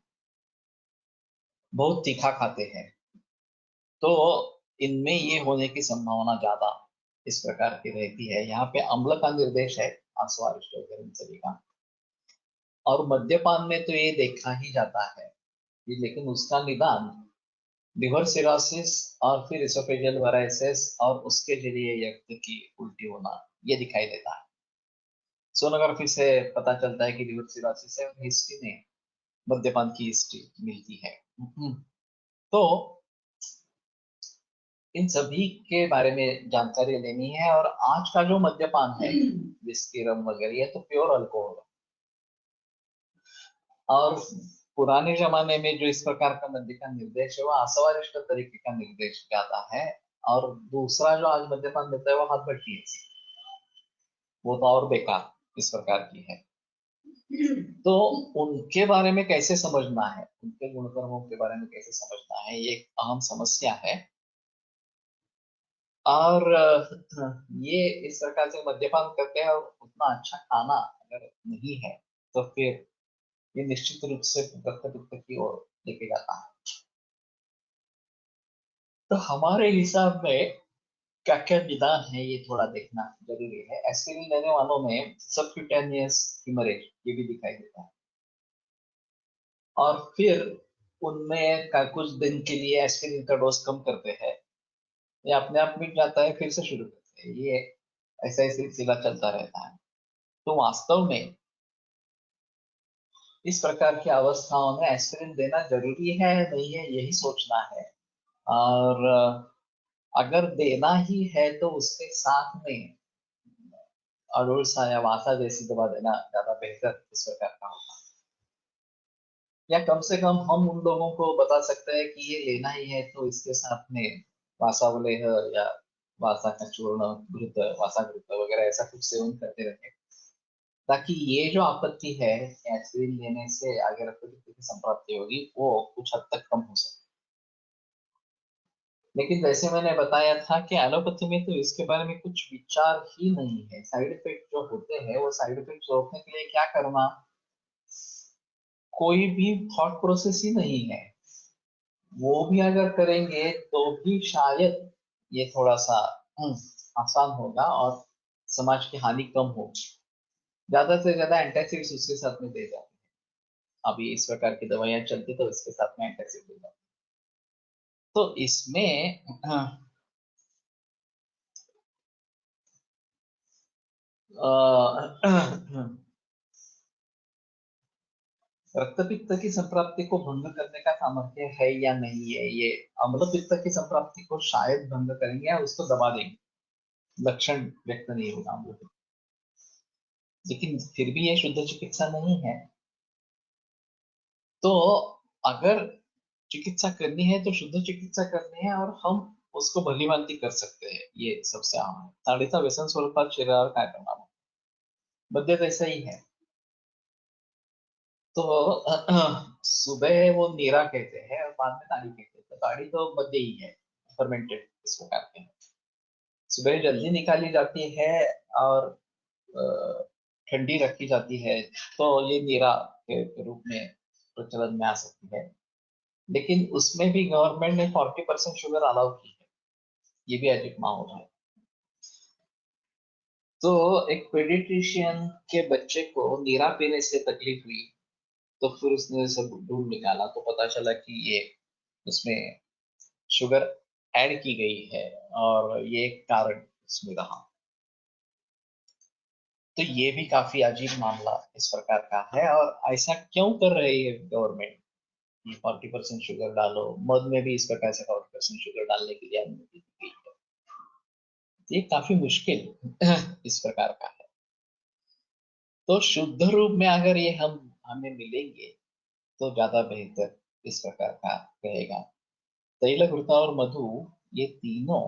बहुत तीखा खाते हैं, तो इनमें ये होने की संभावना ज्यादा इस प्रकार की रहती है। यहाँ पे अम्ल का निर्देश है, आस्वारिष्ट वगैरह इन सभी का। और मद्यपान में तो ये देखा ही जाता है, लेकिन उसका निदान लिवर सिरोसिस और फिर इसोफेजियल वायरसेस और उसके जरिए यकृत की उल्टी होना ये दिखाई देता है। सोनोग्राफी से पता चलता है कि लिवर सिरोसिस है, हिस्ट्री में मद्यपान की हिस्ट्री मिलती है। तो इन सभी के बारे में जानकारी लेनी है। और आज का जो मद्यपान है, विस्की रम वगैरह, ये तो प्योर अल्कोहल है। और पुराने जमाने में जो इस प्रकार का मद्य का निर्देश है वो आस्वादिष्ट तरीके का निर्देश जाता है। और दूसरा जो आज मद्यपान मिलता है वो हाथ भट्टी है, वो तो और बेकार इस प्रकार की है। तो उनके बारे में कैसे समझना है, उनके गुणधर्मों के बारे में कैसे समझना है, ये एक अहम समस्या है। और ये इस प्रकार से मद्यपान करते हैं और उतना अच्छा खाना अगर नहीं है तो फिर ये निश्चित रूप से रक्तपित्त की ओर लेके जाता है। तो हमारे हिसाब में क्या क्या निदान है ये थोड़ा देखना जरूरी है। एस्पिरिन लेने वालों में सबक्यूटेनियस हिमरेज ये भी दिखाई देता है, और फिर उनमें का कुछ दिन के लिए एस्पिरिन का डोज कम करते हैं, ये अपने आप मिट जाता है, फिर से शुरू करते हैं, ये ऐसा ही सिलसिला चलता रहता है। तो वास्तव में इस प्रकार की अवस्थाओं में एस्पिरिन देना जरूरी है नहीं है, यही सोचना है। और अगर देना ही है तो उसके साथ में अडोल्सा या वासा जैसी दवा देना ज्यादा बेहतर इस प्रकार का होगा। या कम से कम हम उन लोगों को बता सकते हैं कि ये लेना ही है तो इसके साथ में वासावलेह या वासा का चूर्ण, घृत, वासा घृत वगैरह ऐसा कुछ सेवन करते रहे, ताकि ये जो आपत्ति है एस्पिरिन लेने से आगे रक्तपित्त की संप्राप्ति होगी वो कुछ हद तक कम हो सकती है। लेकिन जैसे मैंने बताया था कि एलोपैथी में तो इसके बारे में कुछ विचार ही नहीं है। साइड इफेक्ट जो होते हैं वो साइड इफेक्ट रोकने के लिए क्या करना, कोई भी थॉट प्रोसेस ही नहीं है। वो भी अगर करेंगे तो भी शायद ये थोड़ा सा आसान होगा और समाज की हानि कम होगी। ज्यादा से ज्यादा एंटासिड्स उसके साथ में दे जाते हैं। अभी इस प्रकार की दवाइयां चलती तो इसके साथ में एंटासिड दे जाते। तो इसमें रक्त पित्त की संप्राप्ति को भंग करने का सामर्थ्य है या नहीं है, ये अम्ल पित्त की संप्राप्ति को शायद भंग करेंगे या उसको दबा देंगे, लक्षण व्यक्त नहीं होगा अम्ल पित्त। लेकिन फिर भी ये शुद्ध चिकित्सा नहीं है। तो अगर चिकित्सा करनी है तो शुद्ध चिकित्सा करनी है और हम उसको भली भांति कर सकते हैं, ये सबसे आम है। ताड़ीचा व्यसन स्वरूपात शरीरावर काय परिणाम होतो? मध्य ऐसा ही है। तो सुबह वो नीरा कहते हैं और बाद में ताड़ी कहते हैं। तो ताड़ी तो मध्य ही है, फर्मेंटेड इसको कहते हैं। सुबह जल्दी निकाली जाती है और ठंडी रखी जाती है, तो ये नीरा के रूप में प्रचलन में आ सकती है। लेकिन उसमें भी गवर्नमेंट ने 40% शुगर अलाउ की है, ये भी अजीब माहौल है। तो एक पेडिट्रिशियन के बच्चे को नीरा पीने से तकलीफ हुई, तो फिर उसने सब ढूंढ निकाला तो पता चला कि ये उसमें शुगर ऐड की गई है और ये एक कारण इसमें रहा। तो ये भी काफी अजीब मामला इस प्रकार का है। और ऐसा क्यों कर रही है गवर्नमेंट कि 40% शुगर डालो? मध में भी इस प्रकार से 40% शुगर डालने के लिए अनुमति दी गई है। ये काफी मुश्किल इस प्रकार का है। तो शुद्ध रूप में अगर ये हमें मिलेंगे तो ज्यादा बेहतर इस प्रकार का रहेगा। तैल, घृता और मधु, ये तीनों,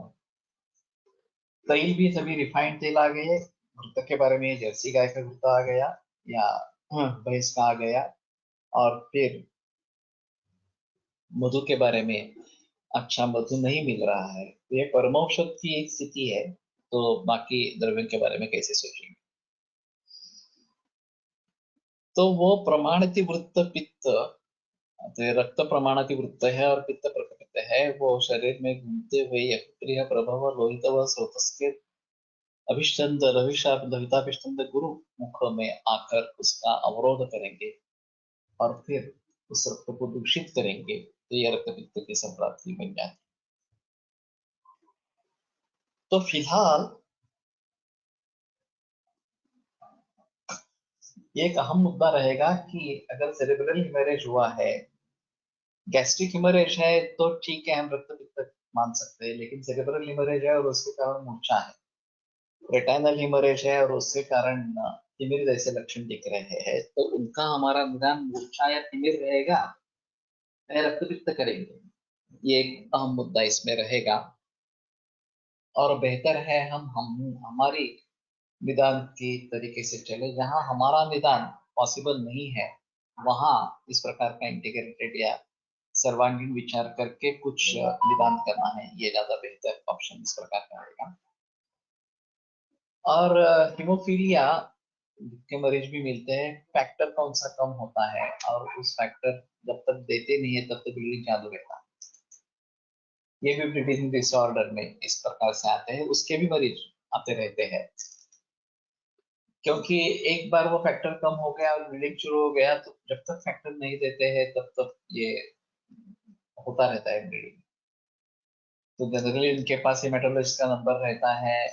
तैल भी सभी रिफाइंड तेल आ गए। घृत के बारे में जर्सी गाय का घृता आ गया या भैंस का आ गया। और फिर मधु के बारे में अच्छा मधु नहीं मिल रहा है, तो ये परमौषध की एक स्थिति है। तो बाकी द्रव्यों के बारे में कैसे सोचेंगे? तो वो प्रमाणातिवृत्त पित्त, तो ये रक्त प्रमाणातिवृत्त है और पित्त प्रकपित है, वो शरीर में घूमते हुए यकृत्रीय प्रभाव लोहित व स्रोतस के अभिष्टंद लोहिताभिष्टंद गुरु मुख में आकर उसका अवरोध करेंगे और फिर उस रक्त को दूषित करेंगे, तो ये रक्त पित्त की संप्राप्ति बन जाती। तो फिलहाल एक अहम मुद्दा रहेगा कि अगर सेरेब्रल हिमोरेज हुआ है, गैस्ट्रिक हिमोरेज है तो ठीक है, हम रक्त पित्त मान सकते हैं। लेकिन सेरेब्रल हिमोरेज है और उसके कारण मूर्छा है, रेटाइनल हिमोरेज है और उसके कारण तिमिर जैसे लक्षण दिख रहे हैं, तो उनका हमारा निदान मूर्छा या तिमिर रहेगा या रक्त पित्त करेंगे, ये एक अहम मुद्दा इसमें रहेगा। और बेहतर है हम हमारी निदान की तरीके से चले। जहां हमारा निदान पॉसिबल नहीं है, वहां इस प्रकार का इंटीग्रेटेड या सर्वांगीण विचार करके कुछ निदान करना है, ये ज्यादा बेहतर ऑप्शन इस प्रकार का रहेगा। और हीमोफीलिया के मरीज भी मिलते हैं। फैक्टर कौन सा कम होता है और उस फैक्टर जब तक देते नहीं है तब तक ब्लीडिंग चालू रहता है। ये भी ब्लीडिंग डिसऑर्डर में इस प्रकार से आते हैं, उसके भी मरीज आते रहते हैं। क्योंकि एक बार वो फैक्टर कम हो गया और ब्लीडिंग शुरू हो गया, तो जब तक फैक्टर नहीं देते हैं तब तक ये होता रहता है ब्लीडिंग। तो जनरली उनके पास हेमेटोलॉजिस्ट का नंबर रहता है,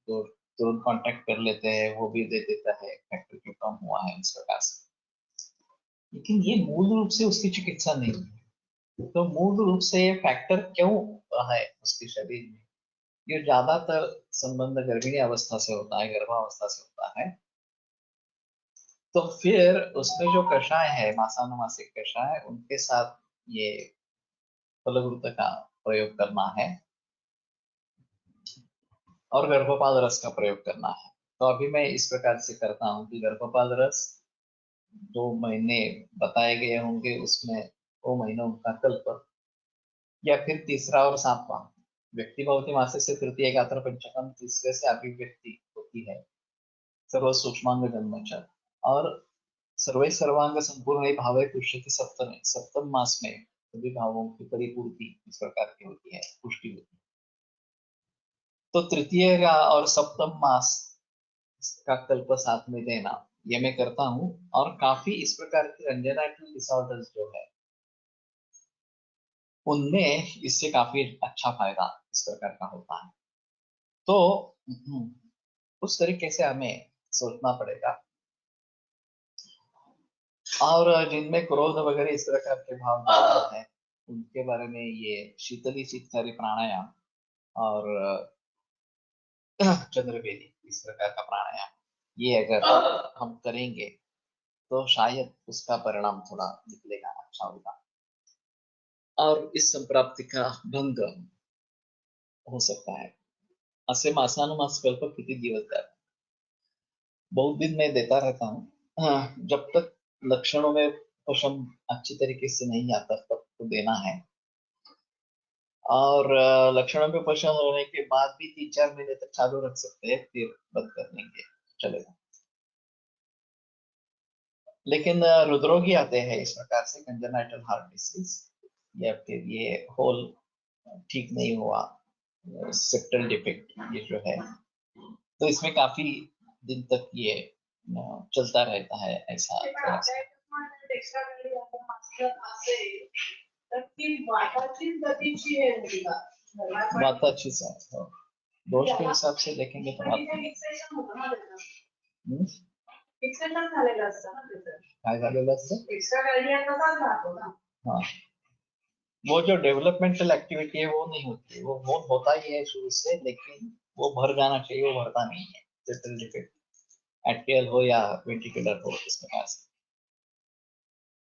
तो तुरंत कांटेक्ट कर लेते हैं, वो भी दे देता है फैक्टर क्यों कम हुआ है इस प्रकार से। लेकिन ये मूल रूप से उसकी चिकित्सा नहीं है। तो मूल रूप से ये फैक्टर क्यों है उसके शरीर में, ये ज्यादातर संबंध गर्भिणी अवस्था से होता है, गर्भावस्था से होता है। तो फिर उसमें जो कषाय है, मासानुमासिक कषाय, उनके साथ ये फलगुरुत का प्रयोग करना है और गर्भपाल रस का प्रयोग करना है। तो अभी मैं इस प्रकार से करता हूँ कि गर्भपाल रस 2 महीने बताए गए होंगे, उसमें 2 महीनों का कल्प, या फिर तीसरा और सातवां व्यक्ति भवती मासे से तृतीय गात्र पंचकम, तीसरे से अभिव्यक्ति होती है सर्व सूक्ष्मांग जन्मचर, और सर्वे सर्वांग संपूर्ण भावे पुष्यति सप्तमे, सप्तम मास में सभी भावों की परिपूर्ति इस प्रकार की होती है, पुष्टि होती है। तो तृतीय का और सप्तम मास का कल्प साथ में देना, ये मैं करता हूँ। और काफी इस प्रकार के कंजेनाइटल डिसऑर्डर्स जो है उनमें इससे काफी अच्छा फायदा इस प्रकार का होता है। तो उस तरीके से हमें सोचना पड़ेगा। और जिनमें क्रोध वगैरह इस प्रकार के भाव ज्यादा है उनके बारे में ये शीतली चित्कारी प्राणायाम और चंद्रवेदी इस प्रकार का प्राणायाम, ये अगर हम करेंगे तो शायद उसका परिणाम थोड़ा निकलेगा, अच्छा होगा और इस संप्राप्ति का भंग हो सकता है। असे मासानुमास कल्प किती दिवस जाते, बहुत दिन मैं देता रहता हूँ। हाँ, जब तक लक्षणों में उपशम अच्छी तरीके से नहीं आता तब तो देना है। और लक्षणों में उपशम होने के बाद भी 3-4 महीने तक चालू रख सकते हैं, फिर बंद कर देंगे, चलेगा। लेकिन हृदरोग ही आते हैं इस प्रकार से, कंजेनाइटल हार्ट डिसीज या फिर ये होल ठीक नहीं हुआ सेप्टल डिफेक्ट ये जो है, तो इसमें काफी दिन तक ये चलता रहता है ऐसा। वाताचीच आहे, दोष के हिसाब से देखेंगे तो काय झालेलं असतं? हाँ, वो जो डेवलपमेंटल एक्टिविटी है वो नहीं होती है, वो होता ही है शुरू से, लेकिन वो भर जाना चाहिए, वो भरता नहीं है। सेप्टल डिफेक्ट एट्रियल हो या वेंट्रिकुलर हो, इस प्रकार से।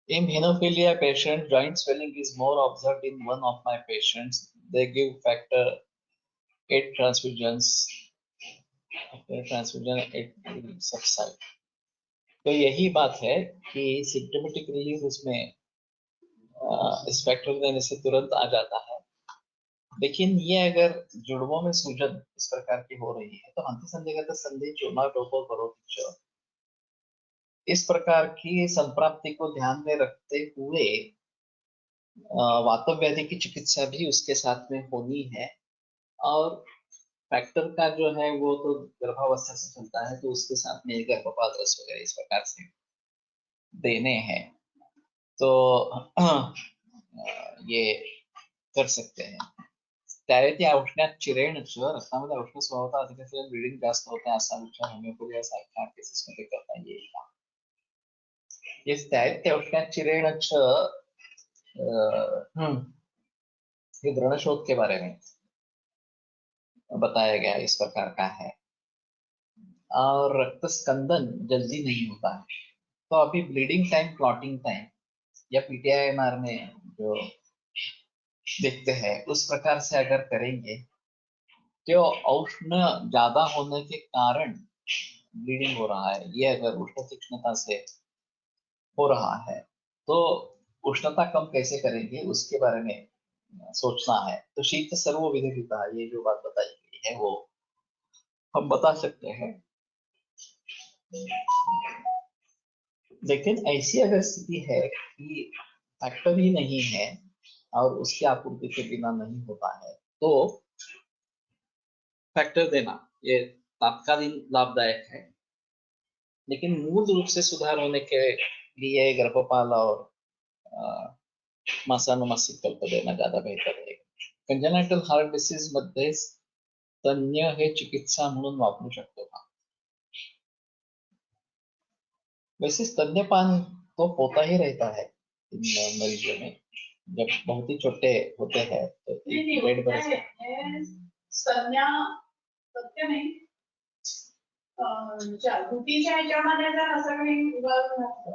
In hemophilia patient, joint swelling is more observed in one of my patients. They give factor 8 transfusions. Transfusion 8 will subside. तो यही बात है कि सिम्टोमेटिक रिलीफ उसमें इस फैक्टर देने से तुरंत आ जाता है। लेकिन ये अगर जुड़वों में सूजन इस प्रकार की हो रही है तो अंतसंदेहगत संधि चूर्णाटोपो करोति, इस प्रकार की संप्राप्ति को ध्यान में रखते हुए वातव्याधि की चिकित्सा भी उसके साथ में होनी है। और फैक्टर का जो है वो तो गर्भावस्था से चलता है, तो उसके साथ में गर्भपात रस वगैरह इस प्रकार से देने हैं, तो ये कर सकते हैं। त्यावेळी औष्ण्यात चिरेण रक्तामध्ये औष्ण स्वभावता अधिक असल्याने ब्लीडिंग जास्त होते हैं, असा विचार होमिओपॅथी सारख्या केसेस मध्ये करता येईल का? ये त्यावेळी औष्ण्यात चिरेण ये व्रणशोथ के बारे में बताया गया इस प्रकार का है। और रक्त स्कंदन जल्दी नहीं होता है, तो अभी ब्लीडिंग टाइम, क्लॉटिंग टाइम या पीटीआईएमआर में जो देखते हैं उस प्रकार से अगर करेंगे तो औष्ण ज्यादा होने के कारण ब्लीडिंग हो रहा है, ये अगर उष्ण तीक्ष्णता से हो रहा है तो उष्णता कम कैसे करेंगे उसके बारे में सोचना है। तो शीत सर्व विधिता, ये जो बात बताई गई है वो हम बता सकते हैं। लेकिन ऐसी अगर स्थिति है कि फैक्टर ही नहीं है और उसकी आपूर्ति के बिना नहीं होता है तो फैक्टर देना ये तात्कालिक लाभदायक है, लेकिन मूल रूप से सुधार होने के लिए गर्भपाल और मासानुमासिक कल्प देना ज्यादा बेहतर है। कंजेनाइटल हार्ट डिसीज मध्ये स्तन्य हे चिकित्सा म्हणून वापरू शकतो का? वैसे स्तन्यपान तो होता ही रहता है इन मरीजों में, जब बहुत ही छोटे होते हैं तो डेढ़ बरस स्तन्य सत्य नाही, गुटीच्या ह्याच्यामध्ये जर असं काही उदाहरण नसतं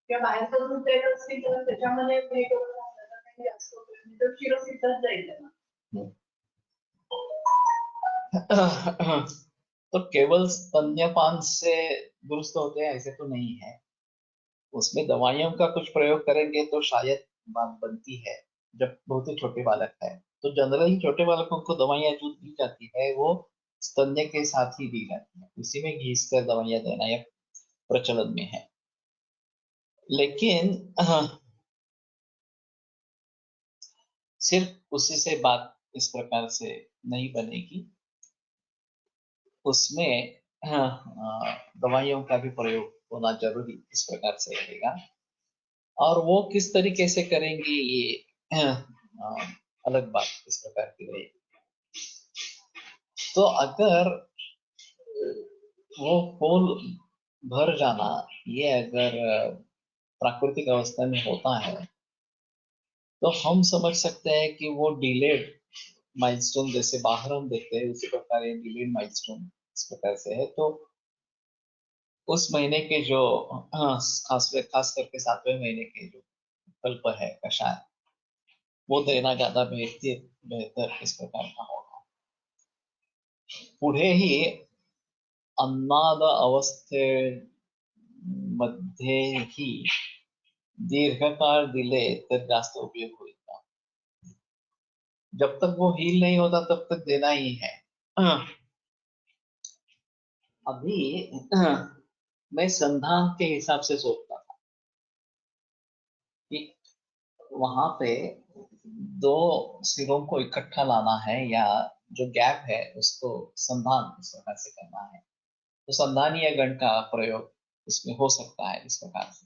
किंवा बाहेरचं दूध देत असतील तर त्याच्यामध्ये हे करून असलं तर काही जास्त उपयोग तर शिरसिद्धच जाईल त्याला। तो केवल स्तन्यपान से दुरुस्त होते हैं ऐसे तो नहीं है, उसमें दवाइयों का कुछ प्रयोग करेंगे तो शायद बात बनती है। जब बहुत ही छोटे बालक है तो जनरली छोटे बालकों को दवाइयां जो दी जाती है वो स्तन्य के साथ ही दी जाती है, उसी में घिस कर दवाइयां देना यह प्रचलन में है। लेकिन सिर्फ उसी से बात इस प्रकार से नहीं बनेगी, उसमें दवाइयों का भी प्रयोग होना जरूरी इस प्रकार से रहेगा। और वो किस तरीके से करेंगे ये अलग बात इस प्रकार की रहेगी। तो अगर वो पोल भर जाना ये अगर प्राकृतिक अवस्था में होता है तो हम समझ सकते हैं कि वो डिलेड माइलस्टोन जैसे बाहर हम देखते हैं उसी प्रकार ये डिलेड माइलस्टोन इस प्रकार से है। तो उस महीने के जो खास करके 7वें महीने के जो कल्प है कषाय वो देना ज्यादा बेहतर इस प्रकार का होगा। पुढे ही अन्नाद अवस्थेमध्येही दीर्घकाळ दिले तर जास्त उपयोग होईल का? जब तक वो हील नहीं होता तब तक देना ही है। अभी मैं संधान के हिसाब से सोचता था कि वहां पे दो सिरों को इकट्ठा लाना है या जो गैप है उसको संधान इस प्रकार से करना है, तो संधानीय गण का प्रयोग इसमें हो सकता है इस प्रकार से।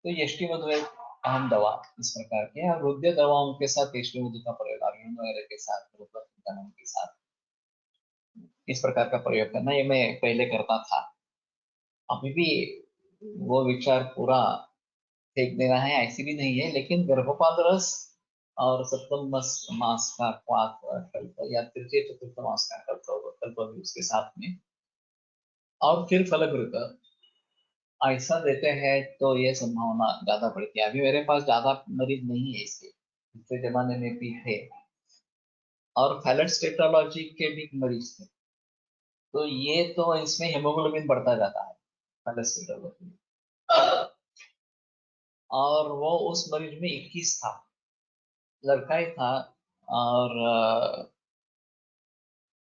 तो यष्टिमधु एक अहम दवा इस प्रकार की, और हृदय दवाओं के साथ यष्टिमधु का प्रयोग अर्जुन वगैरह के साथ के साथ इस प्रकार का प्रयोग करना ये मैं पहले करता था। अभी भी वो विचार पूरा फेंक देना है ऐसी भी नहीं है, लेकिन गर्भपात रस और सप्तम मास का कल्प या तृतीय चतुर्थ मास का कल्प भी उसके साथ में, और फिर फलघृत ऐसा देते हैं तो ये संभावना ज्यादा बढ़ती है। अभी मेरे पास ज्यादा मरीज नहीं है इसके, पिछले जमाने में भी थे और फैलेट्स्टेटोलॉजी के भी मरीज थे, तो ये तो इसमें हेमोग्लोबिन बढ़ता जाता है फैलेट्स्टेटोलॉजी। और वो उस मरीज में 21 था, लड़का ही था, और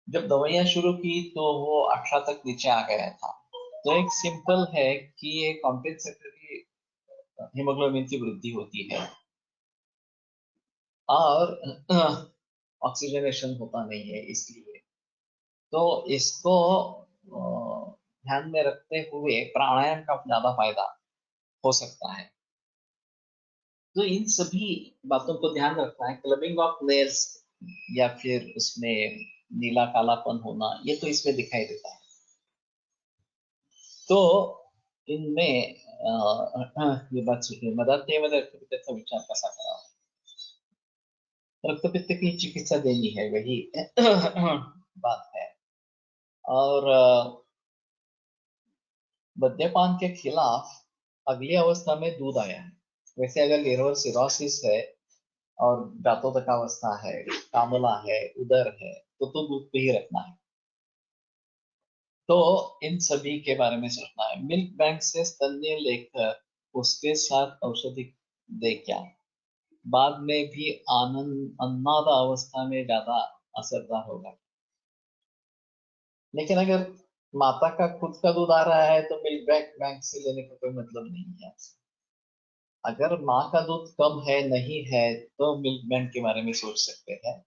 जब दवाइयां शुरू की तो वो 18 तक नीचे आ गया था। तो एक सिंपल है कि ये कॉम्पेंसेटरी हीमोग्लोबिन की वृद्धि होती है और ऑक्सीजनेशन होता नहीं है, इसलिए तो इसको ध्यान में रखते हुए प्राणायाम का ज्यादा फायदा हो सकता है। तो इन सभी बातों को ध्यान रखना है। क्लबिंग ऑफ नेल्स या फिर उसमें नीला कालापन होना ये तो इसमें दिखाई देता है। तो इनमें ये बात सुनिए, मदान्तेमध्ये रक्तपित्ताचा विचार कसा करावा। रक्तपित्त की चिकित्सा देनी है, वही बात है। और मद्यपान के खिलाफ अगली अवस्था में दूध आया है। वैसे अगर लिवर सिरोसिस है और दातोदकावस्था है, कामला है, उदर है, तो दूध पे ही रखना है। तो इन सभी के बारे में सोचना है। मिल्क बैंक से स्तन्य लेकर उसके साथ औषधि दे क्या, बाद में भी अन्नाद अवस्था में ज्यादा असरदार होगा। लेकिन अगर माता का खुद का दूध आ रहा है तो मिल्क बैंक से लेने का कोई मतलब नहीं है। अगर माँ का दूध कम है नहीं है तो मिल्क बैंक के बारे में सोच सकते हैं।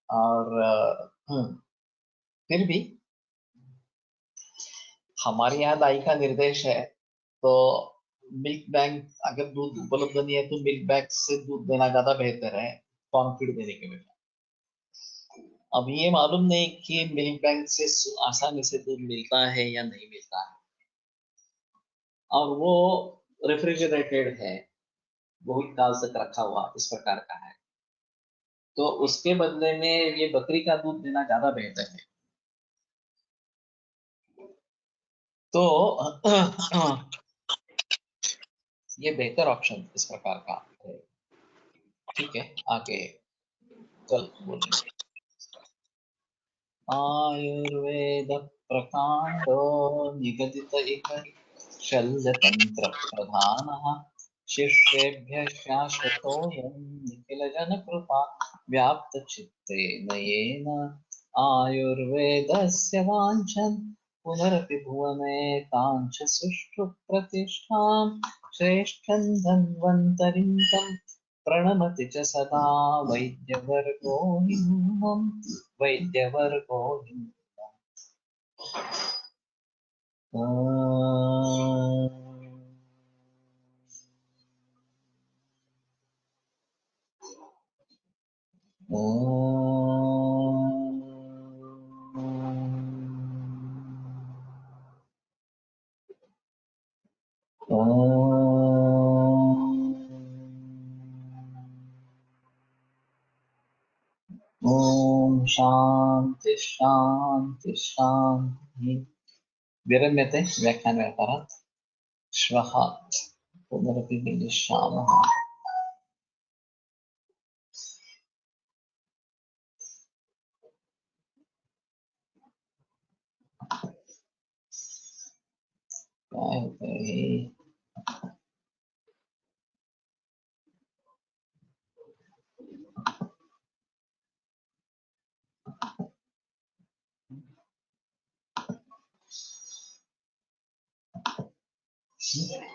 और फिर भी हमारे यहाँ दाई का निर्देश है, तो मिल्क बैंक अगर दूध उपलब्ध नहीं है तो मिल्क बैंक से दूध देना ज्यादा बेहतर है फॉर्म फीड देने के बजाय। अब ये मालूम नहीं कि मिल्क बैंक से आसानी से दूध मिलता है या नहीं मिलता है, और वो रेफ्रिजरेटेड है, बहुत काल तक रखा हुआ इस प्रकार का है, तो उसके बदले में ये बकरी का दूध देना ज्यादा बेहतर है। तो ये बेहतर ऑप्शन इस प्रकार का है। ठीक है, आगे चल बोलेंगे। आयुर्वेद प्रकांडो निगदित इह शल्यतंत्र प्रधानः शिष्येभ्यः शाश्वतोऽयं निखिलजनकृपा व्याप्तचित्तेन येन आयुर्वेदस्य वाञ्छन् पुनरपि भुवने काञ्च सुष्ठु प्रतिष्ठां श्रेष्ठं धन्वन्तरिं तं प्रणमति च सदा वैद्यवर्गो निम्नम् वैद्यवर्गो निम्नम् ॐ शान्ति शान्ति शान्तिः विरम्यते व्याख्यानव्यापारात् श्वः पुनरपि मिलिष्यामः जय जय